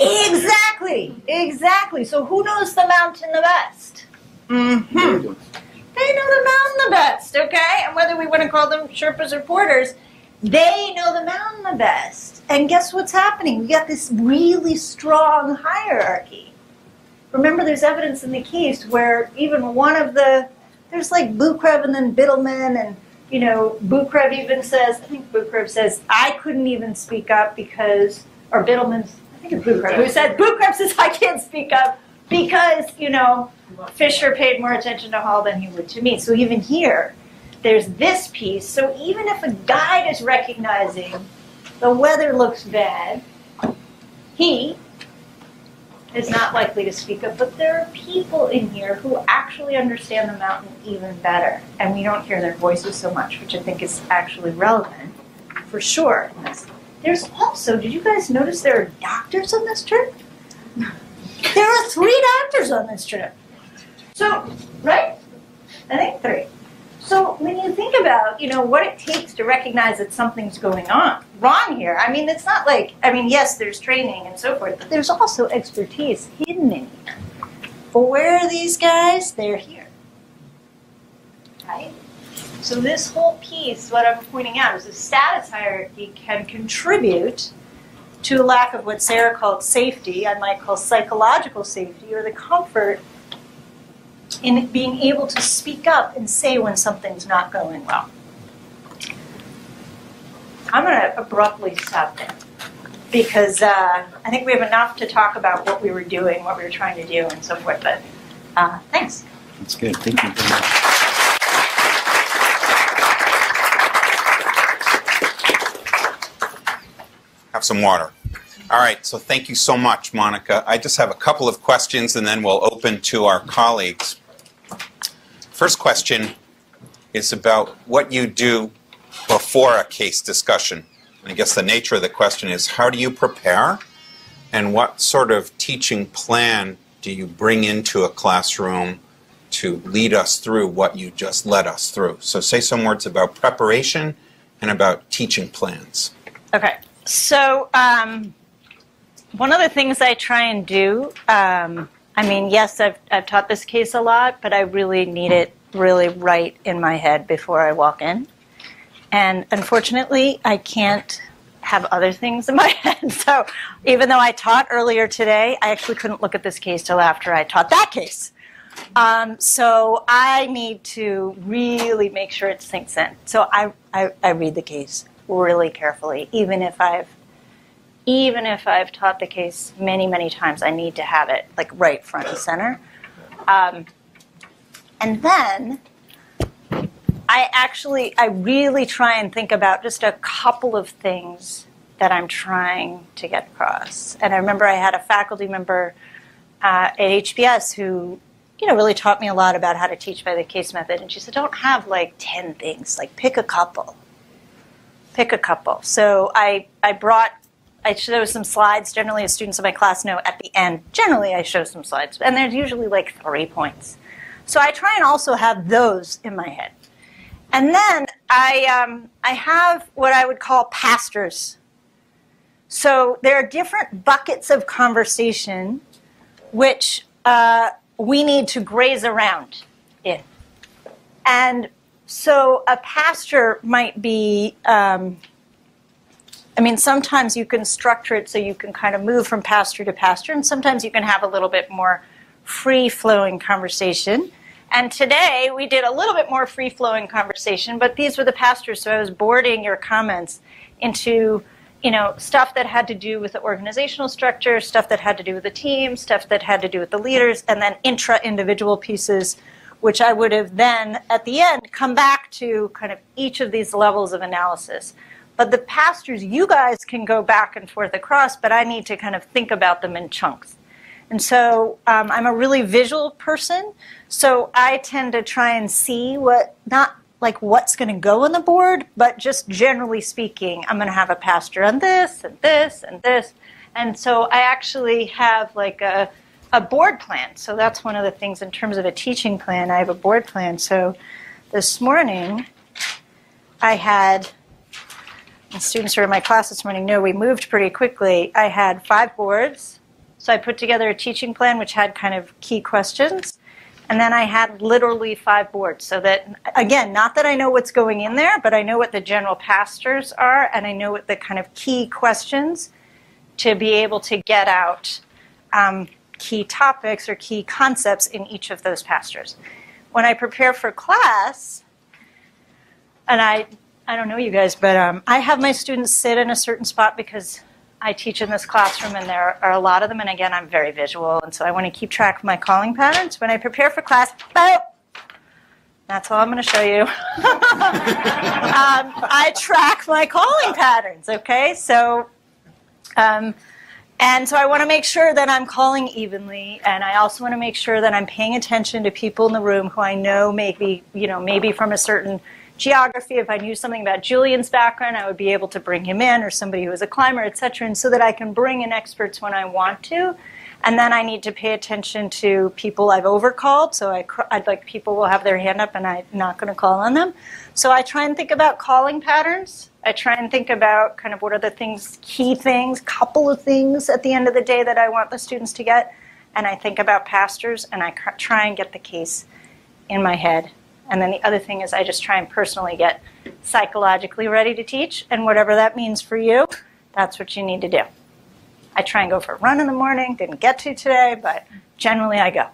Speaker 2: exactly. So who knows the mountain the best? They know the mountain the best, okay? And whether we want to call them Sherpas or porters, they know the mountain the best. And guess what's happening? We got this really strong hierarchy. Remember, there's evidence in the case where even one of there's like Bukrev and then Biddleman, and you know, Bukrev even says, I think Bukrev says, I couldn't even speak up because, or Biddleman's, I think it's Bukrev, who said, Bukrev says, I can't speak up because, you know, Fisher paid more attention to Hall than he would to me. So even here, there's this piece. So even if a guide is recognizing the weather looks bad, he is not likely to speak up. But there are people in here who actually understand the mountain even better, and we don't hear their voices so much, which I think is actually relevant for sure. There's also, did you guys notice there are doctors on this trip? There are 3 doctors on this trip. So, right? I think 3. So when you think about, you know, what it takes to recognize that something's going on wrong here, I mean, it's not like, I mean, yes, there's training and so forth, but there's also expertise hidden in here. But where are these guys? They're here, right? So this whole piece, what I'm pointing out, is the status hierarchy can contribute to a lack of what Sarah called safety, I might call psychological safety, or the comfort in being able to speak up and say when something's not going well. I'm going to abruptly stop there because I think we have enough to talk about what we were doing, what we were trying to do, and so forth. But thanks.
Speaker 7: That's good. Thank you very much.
Speaker 8: Have some water. All right, so thank you so much, Monica. I just have a couple of questions, and then we'll open to our colleagues. First question is about what you do before a case discussion. And I guess the nature of the question is, how do you prepare? And what sort of teaching plan do you bring into a classroom to lead us through what you just led us through? So say some words about preparation and about teaching plans.
Speaker 9: Okay, so one of the things I try and do, I mean, yes, I've taught this case a lot, but I really need it really right in my head before I walk in. And unfortunately, I can't have other things in my head. So even though I taught earlier today, I actually couldn't look at this case till after I taught that case. So I need to really make sure it sinks in. So I read the case really carefully, even if I've taught the case many, many times. I need to have it like right front and center. And then I really try and think about just a couple of things that I'm trying to get across. And I remember I had a faculty member at HBS who, really taught me a lot about how to teach by the case method. And she said, don't have like 10 things, like pick a couple. Pick a couple. So I show some slides. Generally, as students in my class know, at the end, generally I show some slides. And there's usually like 3 points. So I try and also have those in my head. And then I have what I would call pastors. So there are different buckets of conversation which we need to graze around in. And so a pastor might be, sometimes you can structure it so you can kind of move from pastor to pastor, and sometimes you can have a little bit more free-flowing conversation. And today we did a little bit more free-flowing conversation, but these were the pastors, so I was boarding your comments into, stuff that had to do with the organizational structure, stuff that had to do with the team, stuff that had to do with the leaders, and then intra-individual pieces, which I would have then, at the end, come back to kind of each of these levels of analysis. But the pastors, you guys can go back and forth across, but I need to kind of think about them in chunks. And so I'm a really visual person, so I tend to try and see not like what's going to go on the board, but just generally speaking, I'm going to have a pastor on this and this and this. And so I actually have like a board plan. So that's one of the things in terms of a teaching plan. I have a board plan. So this morning I had, and students who are in my class this morning know we moved pretty quickly. I had 5 boards. So I put together a teaching plan which had kind of key questions. And then I had literally 5 boards. So that, again, not that I know what's going in there, but I know what the general pastors are, and I know what the kind of key questions to be able to get out key topics or key concepts in each of those pastors. When I prepare for class, and I don't know you guys, but I have my students sit in a certain spot because I teach in this classroom, and there are a lot of them, and again, I'm very visual, and so I want to keep track of my calling patterns. When I prepare for class, that's all I'm going to show you. I track my calling patterns, okay? So, and so I want to make sure that I'm calling evenly, and I also want to make sure that I'm paying attention to people in the room who I know maybe from a certain geography. If I knew something about Julian's background, I would be able to bring him in, or somebody who was a climber, etc., and so that I can bring in experts when I want to. And then I need to pay attention to people I've overcalled, so I'd like people will have their hand up and I'm not going to call on them. So I try and think about calling patterns. I try and think about kind of what are the things, key things, couple of things at the end of the day that I want the students to get. And I think about pastors, and I try and get the case in my head. And then the other thing is I just try and personally get psychologically ready to teach. And whatever that means for you, that's what you need to do. I try and go for a run in the morning. Didn't get to today, but generally I go.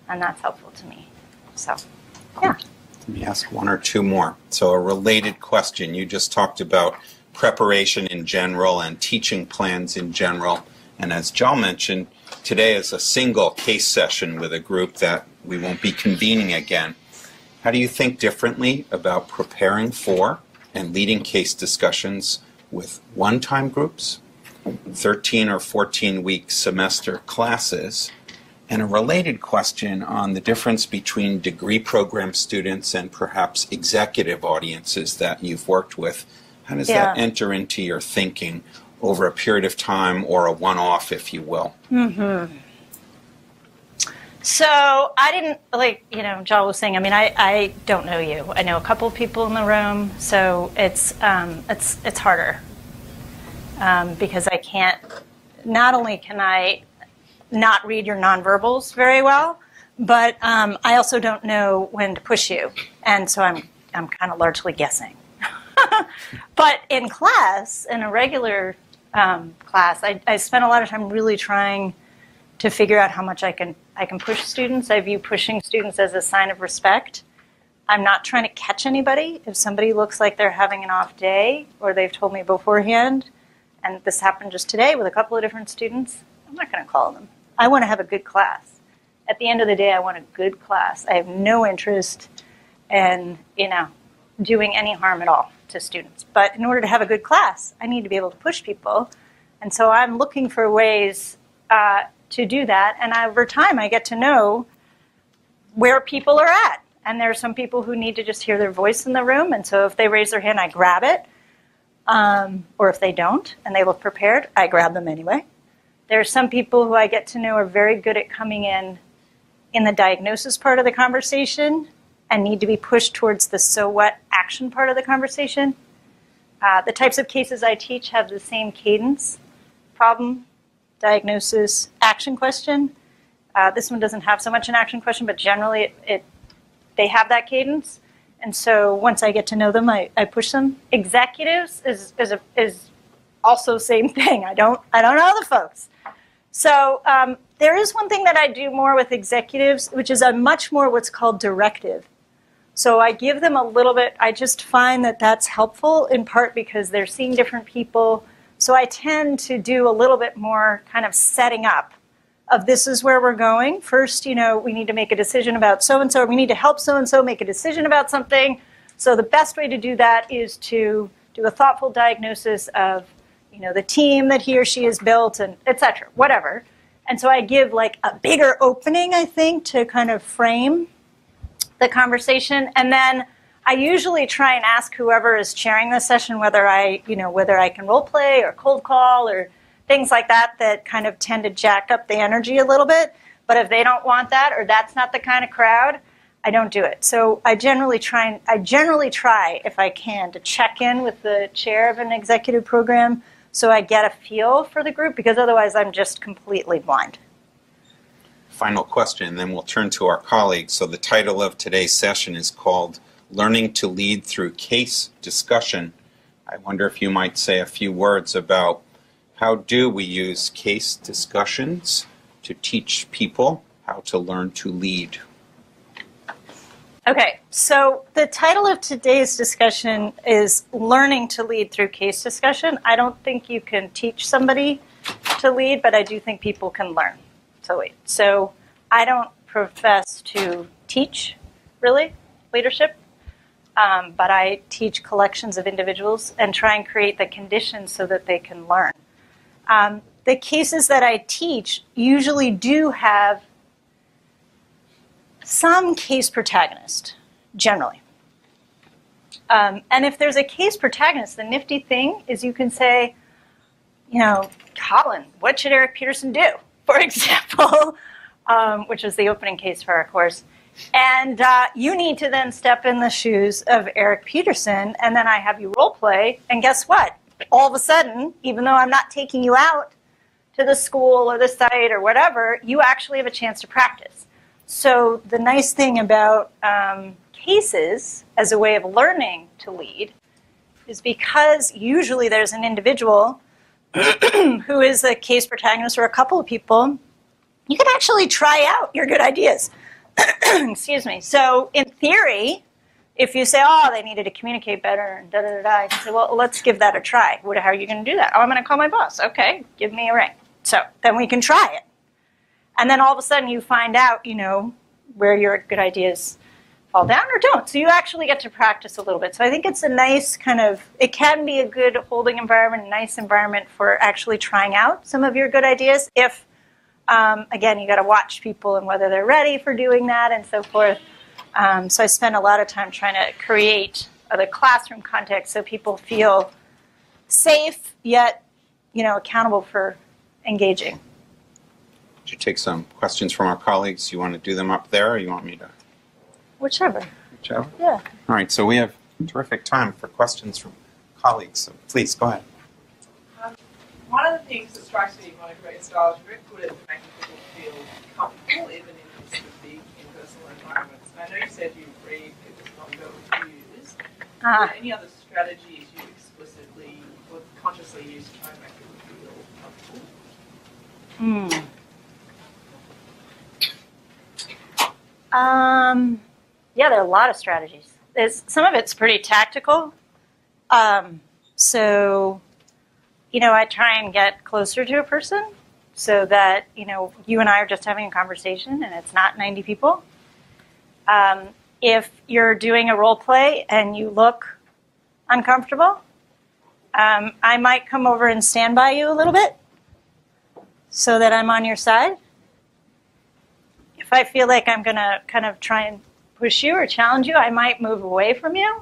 Speaker 9: And that's helpful to me. So, yeah.
Speaker 8: Let me ask 1 or 2 more. So a related question. You just talked about preparation in general and teaching plans in general. And as Jal mentioned, today is a single case session with a group that we won't be convening again. How do you think differently about preparing for and leading case discussions with one-time groups, 13 or 14-week semester classes, and a related question on the difference between degree program students and perhaps executive audiences that you've worked with? How does that enter into your thinking over a period of time, or a one-off, if you will?
Speaker 9: Mm-hmm. So I didn't, like, Joel was saying, I don't know you. I know a couple of people in the room, so it's harder. Because I can't, not only can I not read your nonverbals very well, but I also don't know when to push you. And so I'm kind of largely guessing. But in class, in a regular class, I spent a lot of time really trying to figure out how much I can push students. I view pushing students as a sign of respect. I'm not trying to catch anybody. If somebody looks like they're having an off day, or they've told me beforehand, and this happened just today with a couple of different students, I'm not going to call them. I want to have a good class. At the end of the day, I want a good class. I have no interest in, doing any harm at all to students. But in order to have a good class, I need to be able to push people. And so I'm looking for ways to do that. And over time, I get to know where people are at. And there are some people who need to just hear their voice in the room. And so if they raise their hand, I grab it. Or if they don't, and they look prepared, I grab them anyway. There are some people who I get to know are very good at coming in the diagnosis part of the conversation and need to be pushed towards the so what action part of the conversation. The types of cases I teach have the same cadence: problem, diagnosis, action question. This one doesn't have so much an action question, but generally they have that cadence. And so once I get to know them, I push them. Executives is also same thing. I don't know the folks. So there is one thing that I do more with executives, which is a much more what's called directive. So I give them a little bit. I just find that that's helpful, in part because they're seeing different people. So I tend to do a little bit more kind of setting up of this is where we're going. First, we need to make a decision about so-and-so. We need to help so-and-so make a decision about something. So the best way to do that is to do a thoughtful diagnosis of, the team that he or she has built, and et cetera, whatever. And so I give like a bigger opening, I think, to kind of frame the conversation. And then I usually try and ask whoever is chairing the session whether I can role play or cold call or things like that kind of tend to jack up the energy a little bit. But if they don't want that, or that's not the kind of crowd, I don't do it. So I generally try, if I can, to check in with the chair of an executive program so I get a feel for the group, because otherwise I'm just completely blind.
Speaker 8: Final question, then we'll turn to our colleagues. So the title of today's session is called Learning to Lead Through Case Discussion. I wonder if you might say a few words about how do we use case discussions to teach people how to learn to lead?
Speaker 9: Okay, so the title of today's discussion is Learning to Lead Through Case Discussion. I don't think you can teach somebody to lead, but I do think people can learn to lead. So I don't profess to teach, really, leadership, but I teach collections of individuals and try and create the conditions so that they can learn. The cases that I teach usually do have some case protagonist, generally. And if there's a case protagonist, the nifty thing is you can say, Colin, what should Eric Peterson do, for example, which is the opening case for our course. And you need to then step in the shoes of Eric Peterson, and then I have you role play, and guess what? All of a sudden, even though I'm not taking you out to the school or the site or whatever, you actually have a chance to practice. So the nice thing about cases as a way of learning to lead is because usually there's an individual who is a case protagonist or a couple of people, you can actually try out your good ideas. Excuse me. So in theory, if you say, they needed to communicate better, and da-da-da-da, you can say, well, let's give that a try. How are you going to do that? I'm going to call my boss. Okay, give me a ring. So then we can try it. And then all of a sudden you find out, where your good ideas fall down or don't. So you actually get to practice a little bit. So I think it's a nice it can be a good holding environment, a nice environment for actually trying out some of your good ideas. If, again, you got to watch people and whether they're ready for doing that and so forth. So I spend a lot of time trying to create the classroom context so people feel safe yet, accountable for engaging.
Speaker 8: Should you take some questions from our colleagues? You want to do them up there, or you want me to?
Speaker 9: Whichever.
Speaker 8: Whichever?
Speaker 9: Yeah.
Speaker 8: All right, so we have terrific time for questions from colleagues. So please, go ahead.
Speaker 21: One of the things that strikes me when I create style is very good at making people feel comfortable, even in these sort of big impersonal environments. And I know you said you read people's non-verbal cues. Are there any other strategies you explicitly or consciously use to try and make people feel comfortable?
Speaker 9: Yeah, there are a lot of strategies. Some of it's pretty tactical. So, I try and get closer to a person so that, you and I are just having a conversation and it's not 90 people. If you're doing a role play and you look uncomfortable, I might come over and stand by you a little bit so that I'm on your side. If I feel like I'm going to kind of try and push you or challenge you, I might move away from you.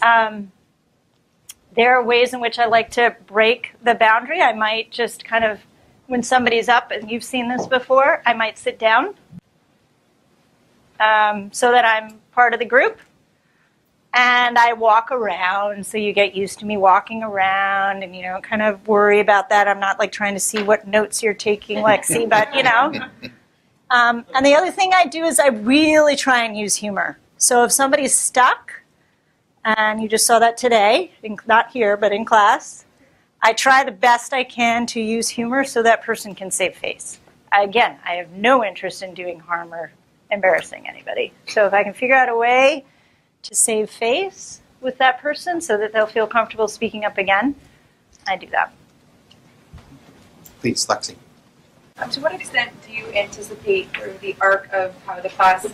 Speaker 9: There are ways in which I like to break the boundary. I might just kind of, when somebody's up, and you've seen this before, I might sit down so that I'm part of the group. And I walk around, so you get used to me walking around and, kind of worry about that. I'm not like trying to see what notes you're taking, Lexi, but, And the other thing I do is I really try and use humor. So if somebody's stuck, and you just saw that today, not here, but in class, I try the best I can to use humor so that person can save face. Again, I have no interest in doing harm or embarrassing anybody. So if I can figure out a way to save face with that person so that they'll feel comfortable speaking up again, I do that.
Speaker 8: Please, Lexi.
Speaker 14: To what extent do you anticipate the arc of how the class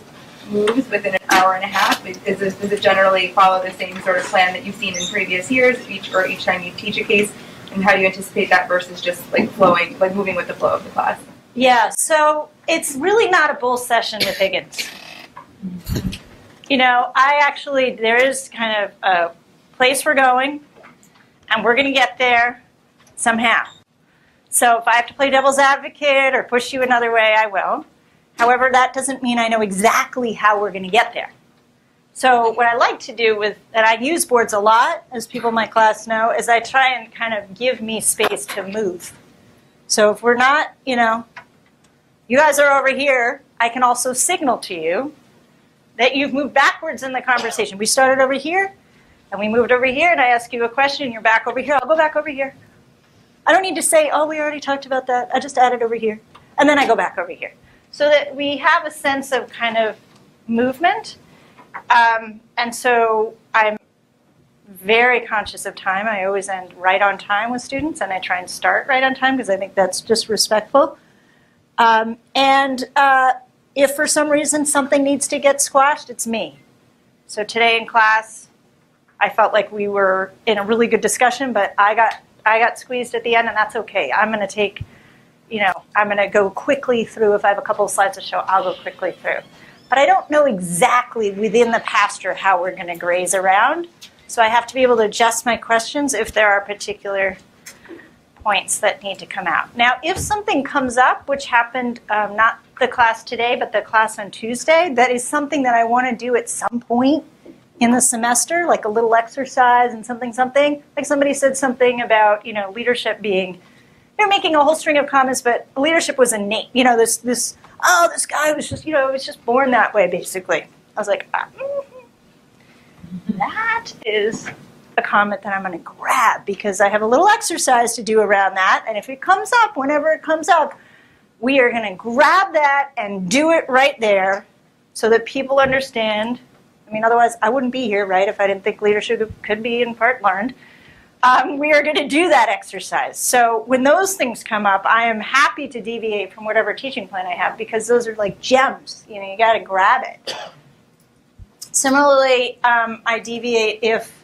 Speaker 14: moves within an hour and a half? Does it generally follow the same sort of plan that you've seen in previous years, each time you teach a case? And how do you anticipate that versus just flowing, moving with the flow of the class?
Speaker 9: Yeah, so it's really not a bull session with Higgins. There is kind of a place we're going, and we're going to get there somehow. So if I have to play devil's advocate or push you another way, I will. However, that doesn't mean I know exactly how we're going to get there. So what I like to do and I use boards a lot, as people in my class know, is I try and kind of give me space to move. So if we're not, you guys are over here, I can also signal to you that you've moved backwards in the conversation. We started over here, and we moved over here, and I ask you a question, and you're back over here. I'll go back over here. I don't need to say, oh, we already talked about that. I just added over here. And then I go back over here. So that we have a sense of kind of movement. And so I'm very conscious of time. I always end right on time with students, and I try and start right on time because I think that's just respectful. If for some reason something needs to get squashed, it's me. So today in class, I felt like we were in a really good discussion, but I got squeezed at the end, and that's okay. I'm going to take, I'm going to go quickly through. If I have a couple of slides to show, I'll go quickly through. But I don't know exactly within the pasture how we're going to graze around. So I have to be able to adjust my questions if there are particular points that need to come out. Now, if something comes up, which happened not the class today, but the class on Tuesday, that is something that I want to do at some point in the semester, like a little exercise and something. Like somebody said something about, leadership being, they're making a whole string of comments, but leadership was innate. This guy was just, was just born that way, basically. I was like, that is a comment that I'm going to grab because I have a little exercise to do around that. And if it comes up, whenever it comes up, we are going to grab that and do it right there so that people understand. Otherwise I wouldn't be here, right, if I didn't think leadership could be in part learned. We are going to do that exercise. So when those things come up, I am happy to deviate from whatever teaching plan I have because those are like gems. You got to grab it. Similarly, I deviate if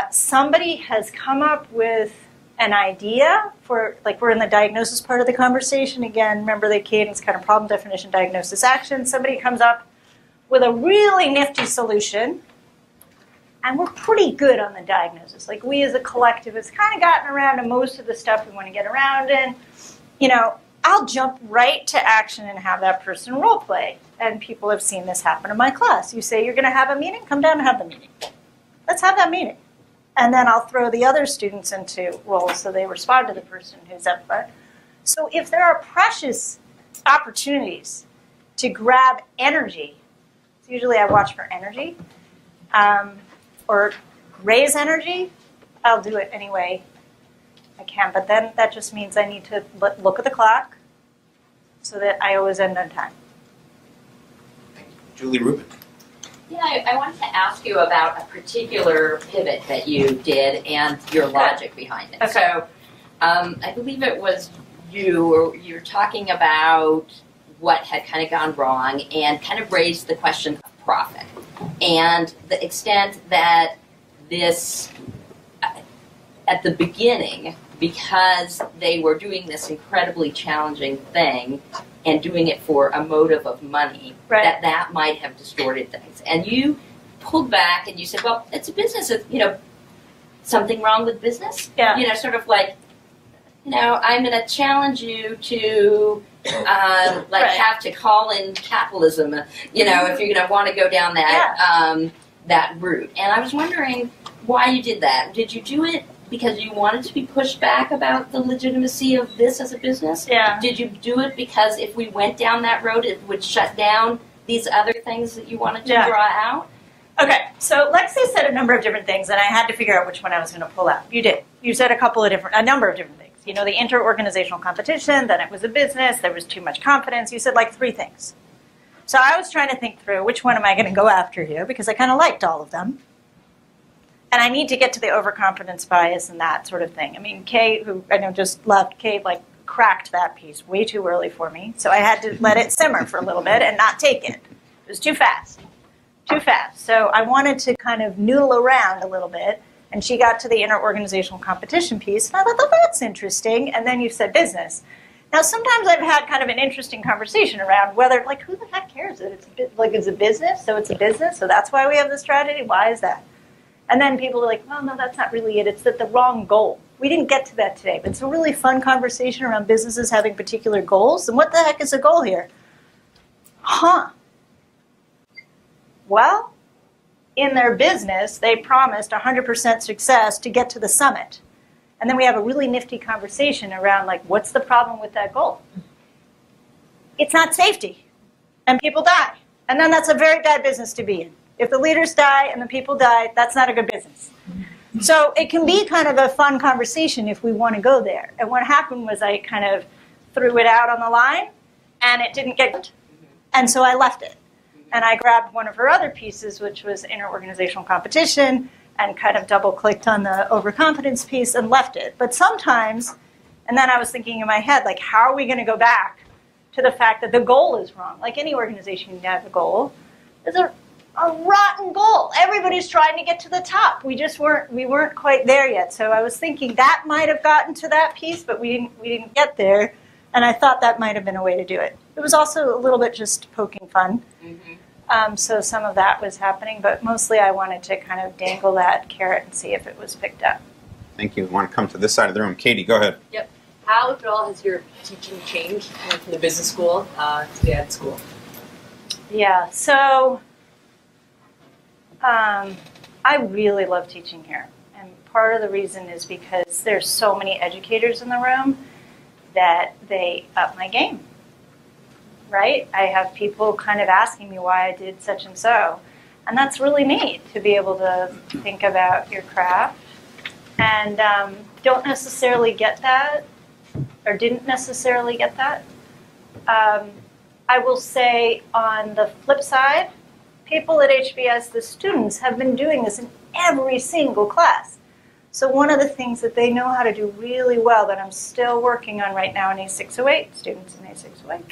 Speaker 9: somebody has come up with an idea for, we're in the diagnosis part of the conversation. Again, remember the cadence, kind of problem, definition, diagnosis, action. Somebody comes up with a really nifty solution, and we're pretty good on the diagnosis. We as a collective has kind of gotten around to most of the stuff we want to get around in. I'll jump right to action and have that person role play. And people have seen this happen in my class. You say you're going to have a meeting, come down and have the meeting. Let's have that meeting. And then I'll throw the other students into roles so they respond to the person who's up front. So if there are precious opportunities to grab energy, so usually I watch for energy, or raise energy, I'll do it anyway I can. But then that just means I need to look at the clock so that I always end on time.
Speaker 8: Julie Rubin.
Speaker 11: Yeah, I wanted to ask you about a particular pivot that you did and your logic behind it. Okay. So I believe it was you were talking about what had kind of gone wrong and kind of raised the question of profit and the extent that this, at the beginning, because they were doing this incredibly challenging thing and doing it for a motive of money, that might have distorted things. And you pulled back and you said, well, it's a business. It's, something wrong with business? Yeah. Sort of like, I'm going to challenge you to, have to call in capitalism, if you're going to want to go down that, that route. And I was wondering why you did that. Did you do it because you wanted to be pushed back about the legitimacy of this as a business? Yeah. Did you do it because if we went down that road, it would shut down these other things that you wanted to draw out?
Speaker 9: Okay, so Lexi said a number of different things, and I had to figure out which one I was going to pull out. You did. You said a number of different things. The inter-organizational competition, then it was a business, there was too much confidence. You said like 3 things. So I was trying to think through which one am I going to go after here, because I kind of liked all of them. And I need to get to the overconfidence bias and that sort of thing. I mean, Kay, who I know just left, Kay cracked that piece way too early for me. So I had to let it simmer for a little bit and not take it. It was too fast. Too fast. So I wanted to kind of noodle around a little bit. And she got to the inter-organizational competition piece. And I thought, oh, that's interesting. And then you said business. Now, sometimes I've had kind of an interesting conversation around whether, who the heck cares that it's it's a business? So it's a business? So that's why we have this strategy? Why is that? And then people are like, well, no, that's not really it. It's the wrong goal. We didn't get to that today. But it's a really fun conversation around businesses having particular goals. And what the heck is a goal here? Well, in their business, they promised 100% success to get to the summit. And then we have a really nifty conversation around, what's the problem with that goal? It's not safety. And people die. And then that's a very bad business to be in. If the leaders die and the people die, that's not a good business. So it can be kind of a fun conversation if we want to go there. And what happened was I kind of threw it out on the line, and it didn't get, and so I left it. And I grabbed one of her other pieces, which was inter-organizational competition, and kind of double-clicked on the overconfidence piece and left it. But sometimes, and then I was thinking in my head, how are we going to go back to the fact that the goal is wrong? Like any organization, you have a goal. There's a rotten goal. Everybody's trying to get to the top. We weren't quite there yet. So I was thinking that might have gotten to that piece, but we didn't get there. And I thought that might have been a way to do it. It was also a little bit just poking fun. So some of that was happening, but mostly I wanted to kind of dangle that carrot and see if it was picked up.
Speaker 8: Thank you. I want to come to this side of the room. Katie, go ahead.
Speaker 12: Yep. How, if at all, has your teaching changed from the business school to the ed school?
Speaker 9: Yeah, so I really love teaching here. And part of the reason is because there's so many educators in the room that they up my game. Right? I have people kind of asking me why I did such and so. And that's really neat to be able to think about your craft. And don't necessarily get that, or didn't necessarily get that. I will say on the flip side, people at HBS, the students, have been doing this in every single class. So one of the things that they know how to do really well that I'm still working on right now in A608, students in A608,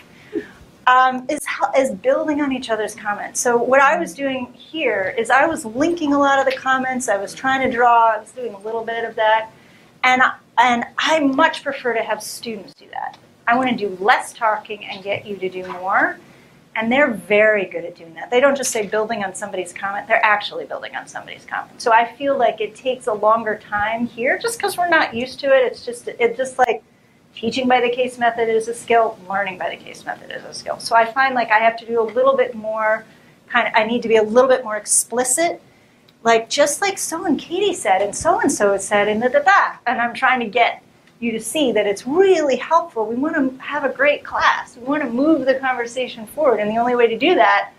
Speaker 9: is building on each other's comments. So what I was doing here is I was linking a lot of the comments. I was trying to draw. I was doing a little bit of that. And I much prefer to have students do that. I want to do less talking and get you to do more. And they're very good at doing that. They don't just say building on somebody's comment. They're actually building on somebody's comment. So I feel like it takes a longer time here just because we're not used to it. It's just like Teaching by the case method is a skill. Learning by the case method is a skill. So I find like I have to do a little bit more I need to be a little bit more explicit, like just like Katie said and so said and da-da-da. And I'm trying to get you to see that it's really helpful. We want to have a great class. We want to move the conversation forward. And the only way to do that,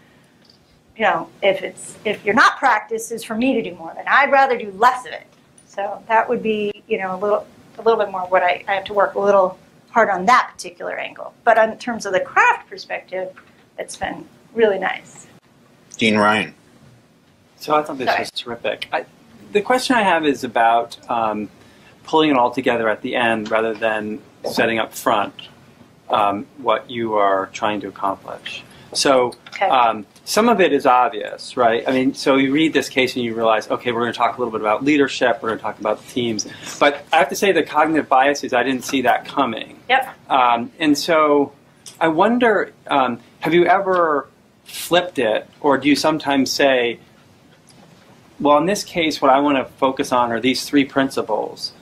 Speaker 9: if you're not practiced, is for me to do more of it. I'd rather do less of it. So that would be, a little bit more of what I have to work a little hard on that particular angle. But in terms of the craft perspective, it's been really nice.
Speaker 8: Dean Ryan.
Speaker 3: So I thought this was terrific. The question I have is about pulling it all together at the end rather than setting up front what you are trying to accomplish. So some of it is obvious, right? I mean, so you read this case and you realize, okay, we're going to talk a little bit about leadership, we're going to talk about teams. But I have to say the cognitive biases, I didn't see that coming.
Speaker 9: Yep.
Speaker 3: And so I wonder, have you ever flipped it, or do you sometimes say, well, in this case, what I want to focus on are these 3 principles,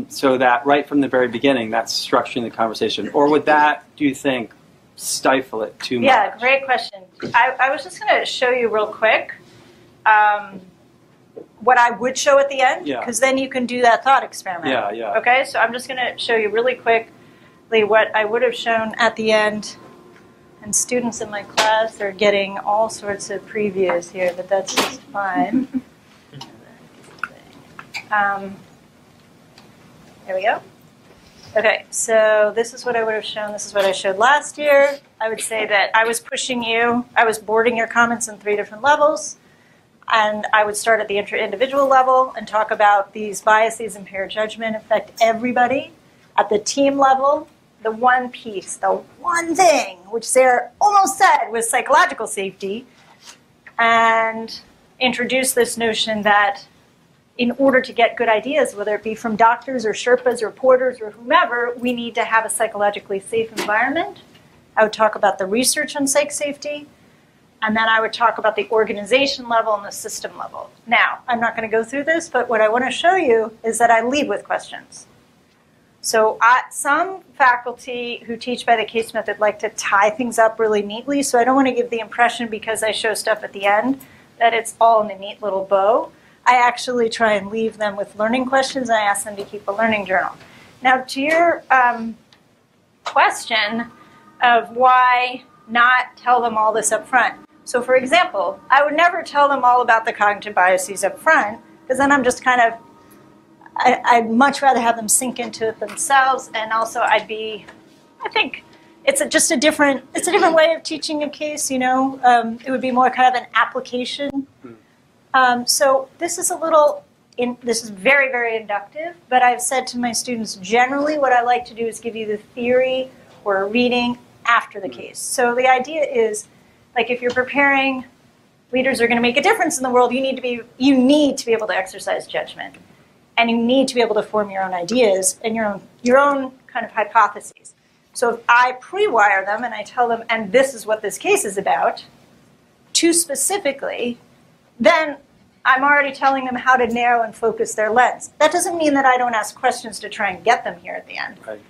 Speaker 3: so that right from the very beginning, that's structuring the conversation? Or would that, do you think, stifle it too much?
Speaker 9: Yeah, great question. I was just going to show you real quick what I would show at the end, because then you can do that thought experiment.
Speaker 3: Yeah.
Speaker 9: Okay, so I'm just going to show you really quickly what I would have shown at the end. And students in my class are getting all sorts of previews here, but that's just fine. There we go. Okay, so this is what I would have shown. This is what I showed last year. I would say that I was pushing you. I was boarding your comments in 3 different levels. And I would start at the individual level and talk about these biases, impaired judgment affect everybody. At the team level, the one piece, the one thing, which Sarah almost said was psychological safety, and introduce this notion that in order to get good ideas, whether it be from doctors or Sherpas or porters or whomever, we need to have a psychologically safe environment. I would talk about the research on psych safety, and then I would talk about the organization level and the system level. Now, I'm not going to go through this, but what I want to show you is that I lead with questions. So some faculty who teach by the case method like to tie things up really neatly, so I don't want to give the impression because I show stuff at the end that it's all in a neat little bow. I actually try and leave them with learning questions, and I ask them to keep a learning journal. Now, to your question of why not tell them all this up front. So, for example, I would never tell them all about the cognitive biases up front, because then I'm just kind of, I'd much rather have them sink into it themselves, and also I think it's just a different way of teaching a case, It would be more kind of an application. So this is this is very, very inductive, but I've said to my students, generally what I like to do is give you the theory or a reading after the case. So the idea is, like if you're preparing, leaders are going to make a difference in the world, you need to be able to exercise judgment. And you need to be able to form your own ideas and your own kind of hypotheses. So if I pre-wire them and I tell them, and this is what this case is about, too specifically, then I'm already telling them how to narrow and focus their lens. That doesn't mean that I don't ask questions to try and get them here at the end.
Speaker 3: Right.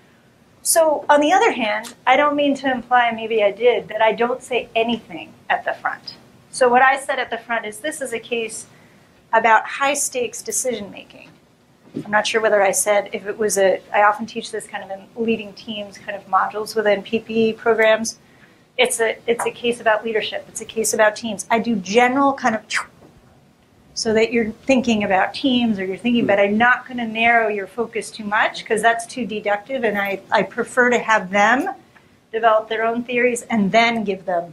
Speaker 9: So on the other hand, I don't mean to imply, maybe I did, that I don't say anything at the front. So what I said at the front is this is a case about high-stakes decision-making. I'm not sure whether I said if it was I often teach this kind of in leading teams kind of modules within PPE programs. It's a case about leadership. It's a case about teams. I do general kind of so that you're thinking about teams or you're thinking, but I'm not going to narrow your focus too much because that's too deductive, and I prefer to have them develop their own theories and then give them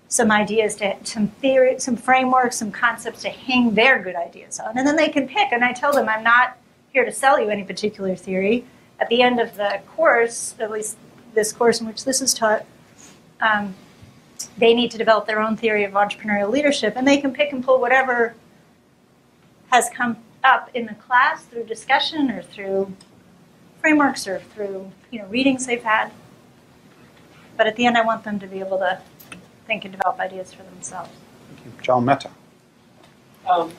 Speaker 9: some ideas, some theory, some frameworks, some concepts to hang their good ideas on. And then they can pick, and I tell them I'm not here to sell you any particular theory. At the end of the course, at least this course in which this is taught, they need to develop their own theory of entrepreneurial leadership, and they can pick and pull whatever has come up in the class through discussion or through frameworks or through readings they've had. But at the end, I want them to be able to think and develop ideas for themselves.
Speaker 8: Thank you. John Mehta.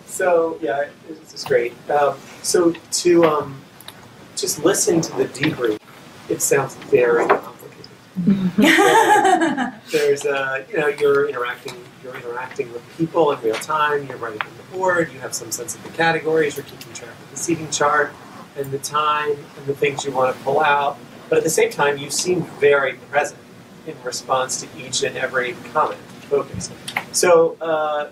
Speaker 22: So yeah, this is great. So to just listen to the debrief it sounds very complicated. There's you're interacting with people in real time, you're writing on the board, you have some sense of the categories, you're keeping track of the seating chart and the time and the things you want to pull out. But at the same time, you seem very present in response to each and every comment, focus. So,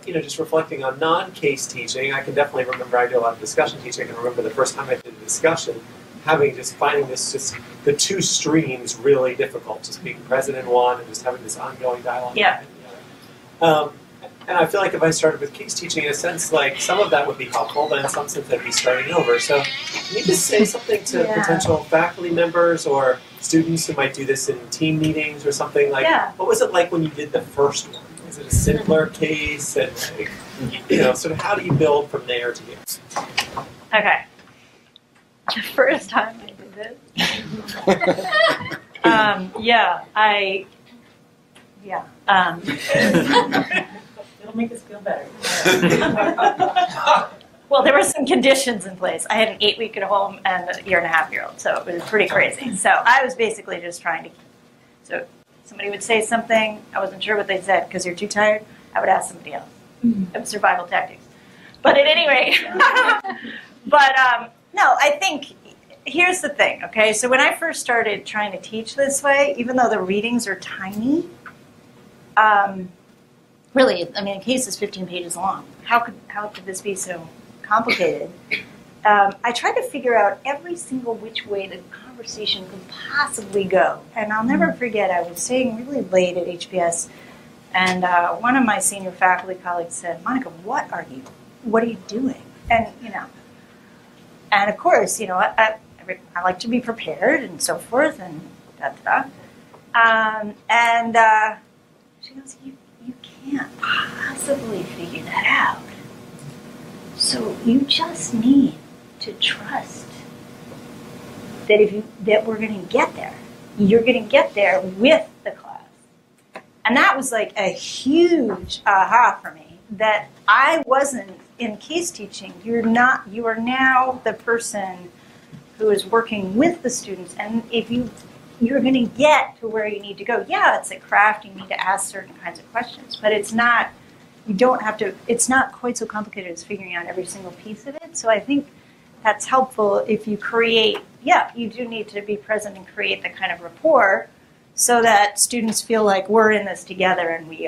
Speaker 22: just reflecting on non-case teaching, I can definitely remember I do a lot of discussion teaching. I can remember the first time I did a discussion, finding the two streams really difficult, just being present in one and just having this ongoing dialogue.
Speaker 2: Yeah.
Speaker 22: And I feel like if I started with case teaching, in a sense, like some of that would be helpful, but in some sense I'd be starting over. So can you just say something to potential faculty members or students who might do this in team meetings or something? Like, what was it like when you did the first one? Is it a simpler case? And, sort of how do you build from there to here?
Speaker 9: Okay. The first time I did this,
Speaker 5: It'll make us feel better.
Speaker 9: Well, there were some conditions in place. I had an 8-week-at-home and a 1.5-year-old, so it was pretty crazy. So I was basically just trying to. So somebody would say something, I wasn't sure what they said because you're too tired. I would ask somebody else. It was survival tactics. But at any rate, no, I think here's the thing. Okay, so when I first started trying to teach this way, even though the readings are tiny. Really, I mean, a case is 15 pages long. How could this be so complicated? I tried to figure out every single which way the conversation could possibly go. And I'll never forget, I was staying really late at HBS, and one of my senior faculty colleagues said, "Monica, what are you doing?" And, and of course, I like to be prepared and so forth, and she goes, you can't possibly figure that out. So you just need to trust that we're going to get there. You're going to get there with the class. And that was like a huge aha for me, that I wasn't in case teaching. You are now the person who is working with the students. And if you're going to get to where you need to go. Yeah, it's a craft. You need to ask certain kinds of questions, but it's not quite so complicated as figuring out every single piece of it. So I think that's helpful if you create, you do need to be present and create the kind of rapport so that students feel like we're in this together and we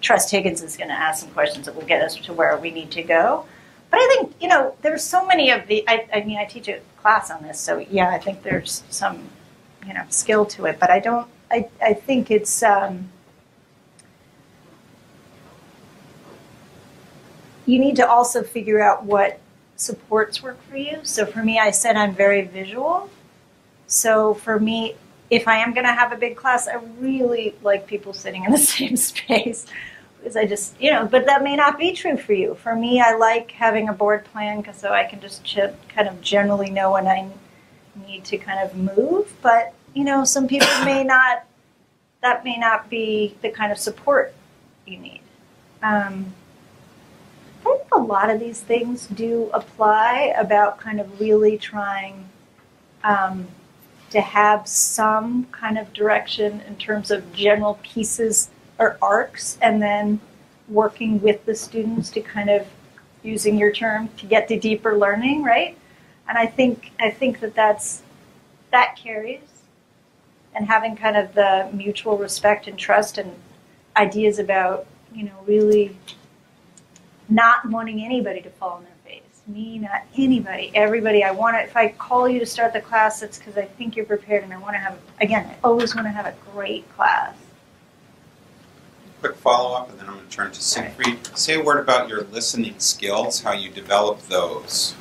Speaker 9: trust Higgins is going to ask some questions that will get us to where we need to go. But I think, there's so many of I teach a class on this, so I think there's some skill to it, but I think it's, you need to also figure out what supports work for you. So for me, I said I'm very visual. So for me, if I am going to have a big class, I really like people sitting in the same space because I just, but that may not be true for you. For me, I like having a board plan so I can just kind of generally know when I need to kind of move, but some people that may not be the kind of support you need. I think a lot of these things do apply about kind of really trying to have some kind of direction in terms of general pieces or arcs, and then working with the students to kind of, using your term, to get to deeper learning, right? And I think that carries, and having kind of the mutual respect and trust and ideas about, really not wanting anybody to fall on their face. Me, not anybody, everybody. If I call you to start the class, it's because I think you're prepared and I want to I always want to have a great class.
Speaker 8: Quick follow-up, and then I'm going to turn to Siegfried. Say a word about your listening skills, how you develop those.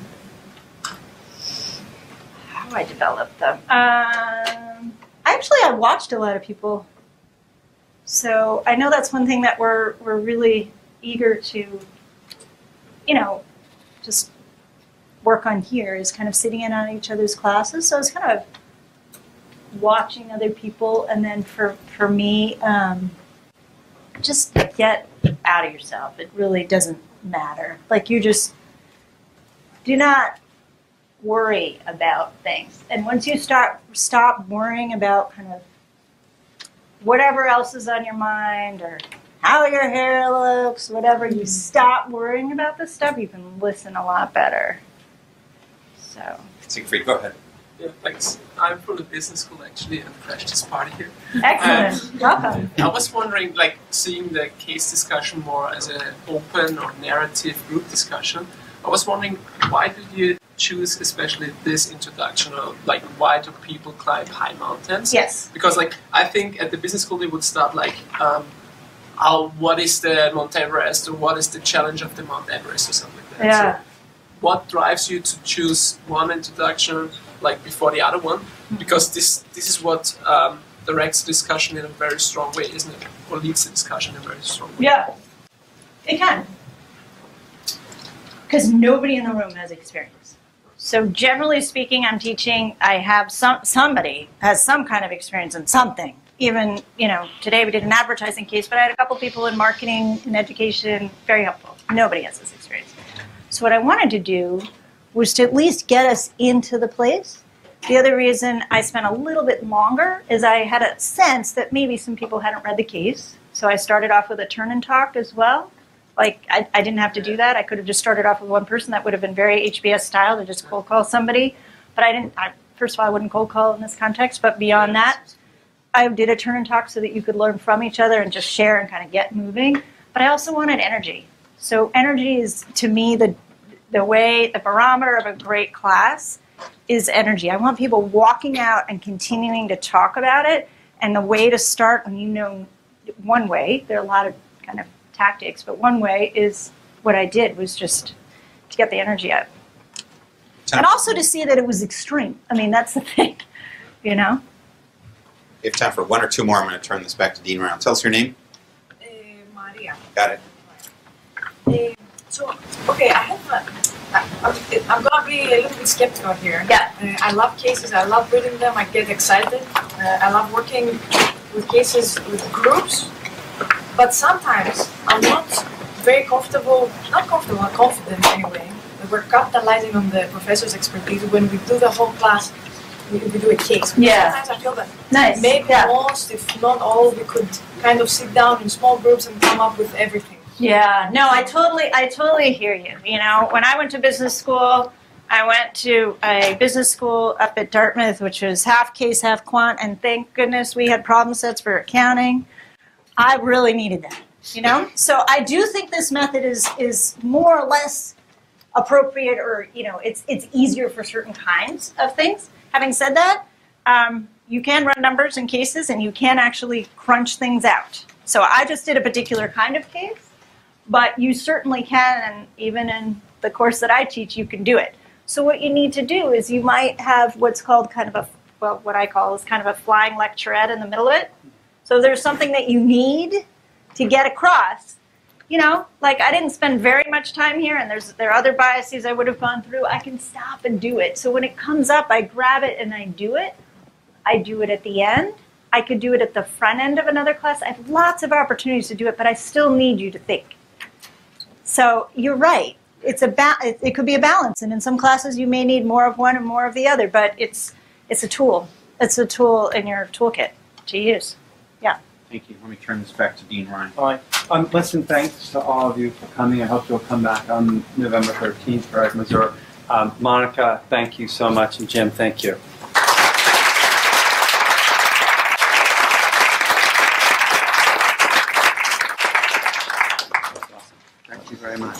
Speaker 9: How do I develop them? I watched a lot of people. So I know that's one thing that we're really eager to, just work on here, is kind of sitting in on each other's classes. So I was kind of watching other people, and then for me, just get out of yourself. It really doesn't matter. Like, you just do not worry about things. And once you stop worrying about kind of whatever else is on your mind or how your hair looks, whatever, you stop worrying about this stuff, you can listen a lot better. So.
Speaker 8: Siegfried, go ahead.
Speaker 6: Yeah, thanks. I'm from the business school actually and crashed this party here.
Speaker 9: Excellent. Welcome.
Speaker 6: I was wondering, like, seeing the case discussion more as an open or narrative group discussion, I was wondering, why did you choose especially this introduction, or like, why do people climb high mountains?
Speaker 9: Yes.
Speaker 6: Because, like, I think at the business school they would start like, what is the Mount Everest, or what is the challenge of the Mount Everest, or something like that.
Speaker 9: Yeah.
Speaker 6: So what drives you to choose one introduction like before the other one? Because this is what directs the discussion in a very strong way, isn't it? Or leads the discussion in a very strong way.
Speaker 9: Yeah, it can. Because nobody in the room has experience. So generally speaking, I'm teaching, I have somebody has some kind of experience in something. Even, you know, today we did an advertising case, but I had a couple people in marketing and education, very helpful. Nobody has this experience. So what I wanted to do was to at least get us into the place. The other reason I spent a little bit longer is I had a sense that maybe some people hadn't read the case. So I started off with a turn and talk as well. Like, I didn't have to do that. I could have just started off with one person. That would have been very HBS style to just cold call somebody. But first of all, I wouldn't cold call in this context. But beyond that, I did a turn and talk so that you could learn from each other and just share and kind of get moving. But I also wanted energy. So energy is, to me, the barometer of a great class is energy. I want people walking out and continuing to talk about it. And the way to start, when you know one way, there are a lot of kind of tactics, but one way is what I did was just to get the energy up. And also to see that it was extreme. I mean, that's the thing, you know?
Speaker 8: We have time for one or two more. I'm going to turn this back to Dean Round. Tell us your name.
Speaker 13: Maria.
Speaker 8: Got it.
Speaker 13: Okay, I'm going to be a little bit skeptical here.
Speaker 9: Yeah.
Speaker 13: I love cases. I love reading them. I get excited. I love working with cases with groups. But sometimes I'm not very comfortable, I'm confident anyway, that we're capitalizing on the professor's expertise when we do the whole class, we do a case.
Speaker 9: Yeah.
Speaker 13: Sometimes I feel that
Speaker 9: Nice.
Speaker 13: maybe most, if not all, we could kind of sit down in small groups and come up with everything.
Speaker 9: Yeah, no, I totally hear you. You know, when I went to business school, I went to a business school up at Dartmouth, which was half case, half quant, and thank goodness we had problem sets for accounting. I really needed that, you know? So I do think this method is more or less appropriate, or, you know, it's easier for certain kinds of things. Having said that, you can run numbers in cases and you can actually crunch things out. So I just did a particular kind of case, but you certainly can, and even in the course that I teach, you can do it. So what you need to do is you might have what's called kind of what I call is kind of a flying lecturette in the middle of it. So there's something that you need to get across. You know, like I didn't spend very much time here, and there are other biases I would have gone through. I can stop and do it. So when it comes up, I grab it and I do it. I do it at the end. I could do it at the front end of another class. I have lots of opportunities to do it, but I still need you to think. So you're right. It could be a balance, and in some classes you may need more of one and more of the other, but it's a tool. It's a tool in your toolkit to use. Yeah.
Speaker 3: Thank you. Let me turn this back to Dean Ryan. All right. Listen, thanks to all of you for coming. I hope you'll come back on November 13th for Missouri. Monica, thank you so much, and Jim, thank you. Thank you very much.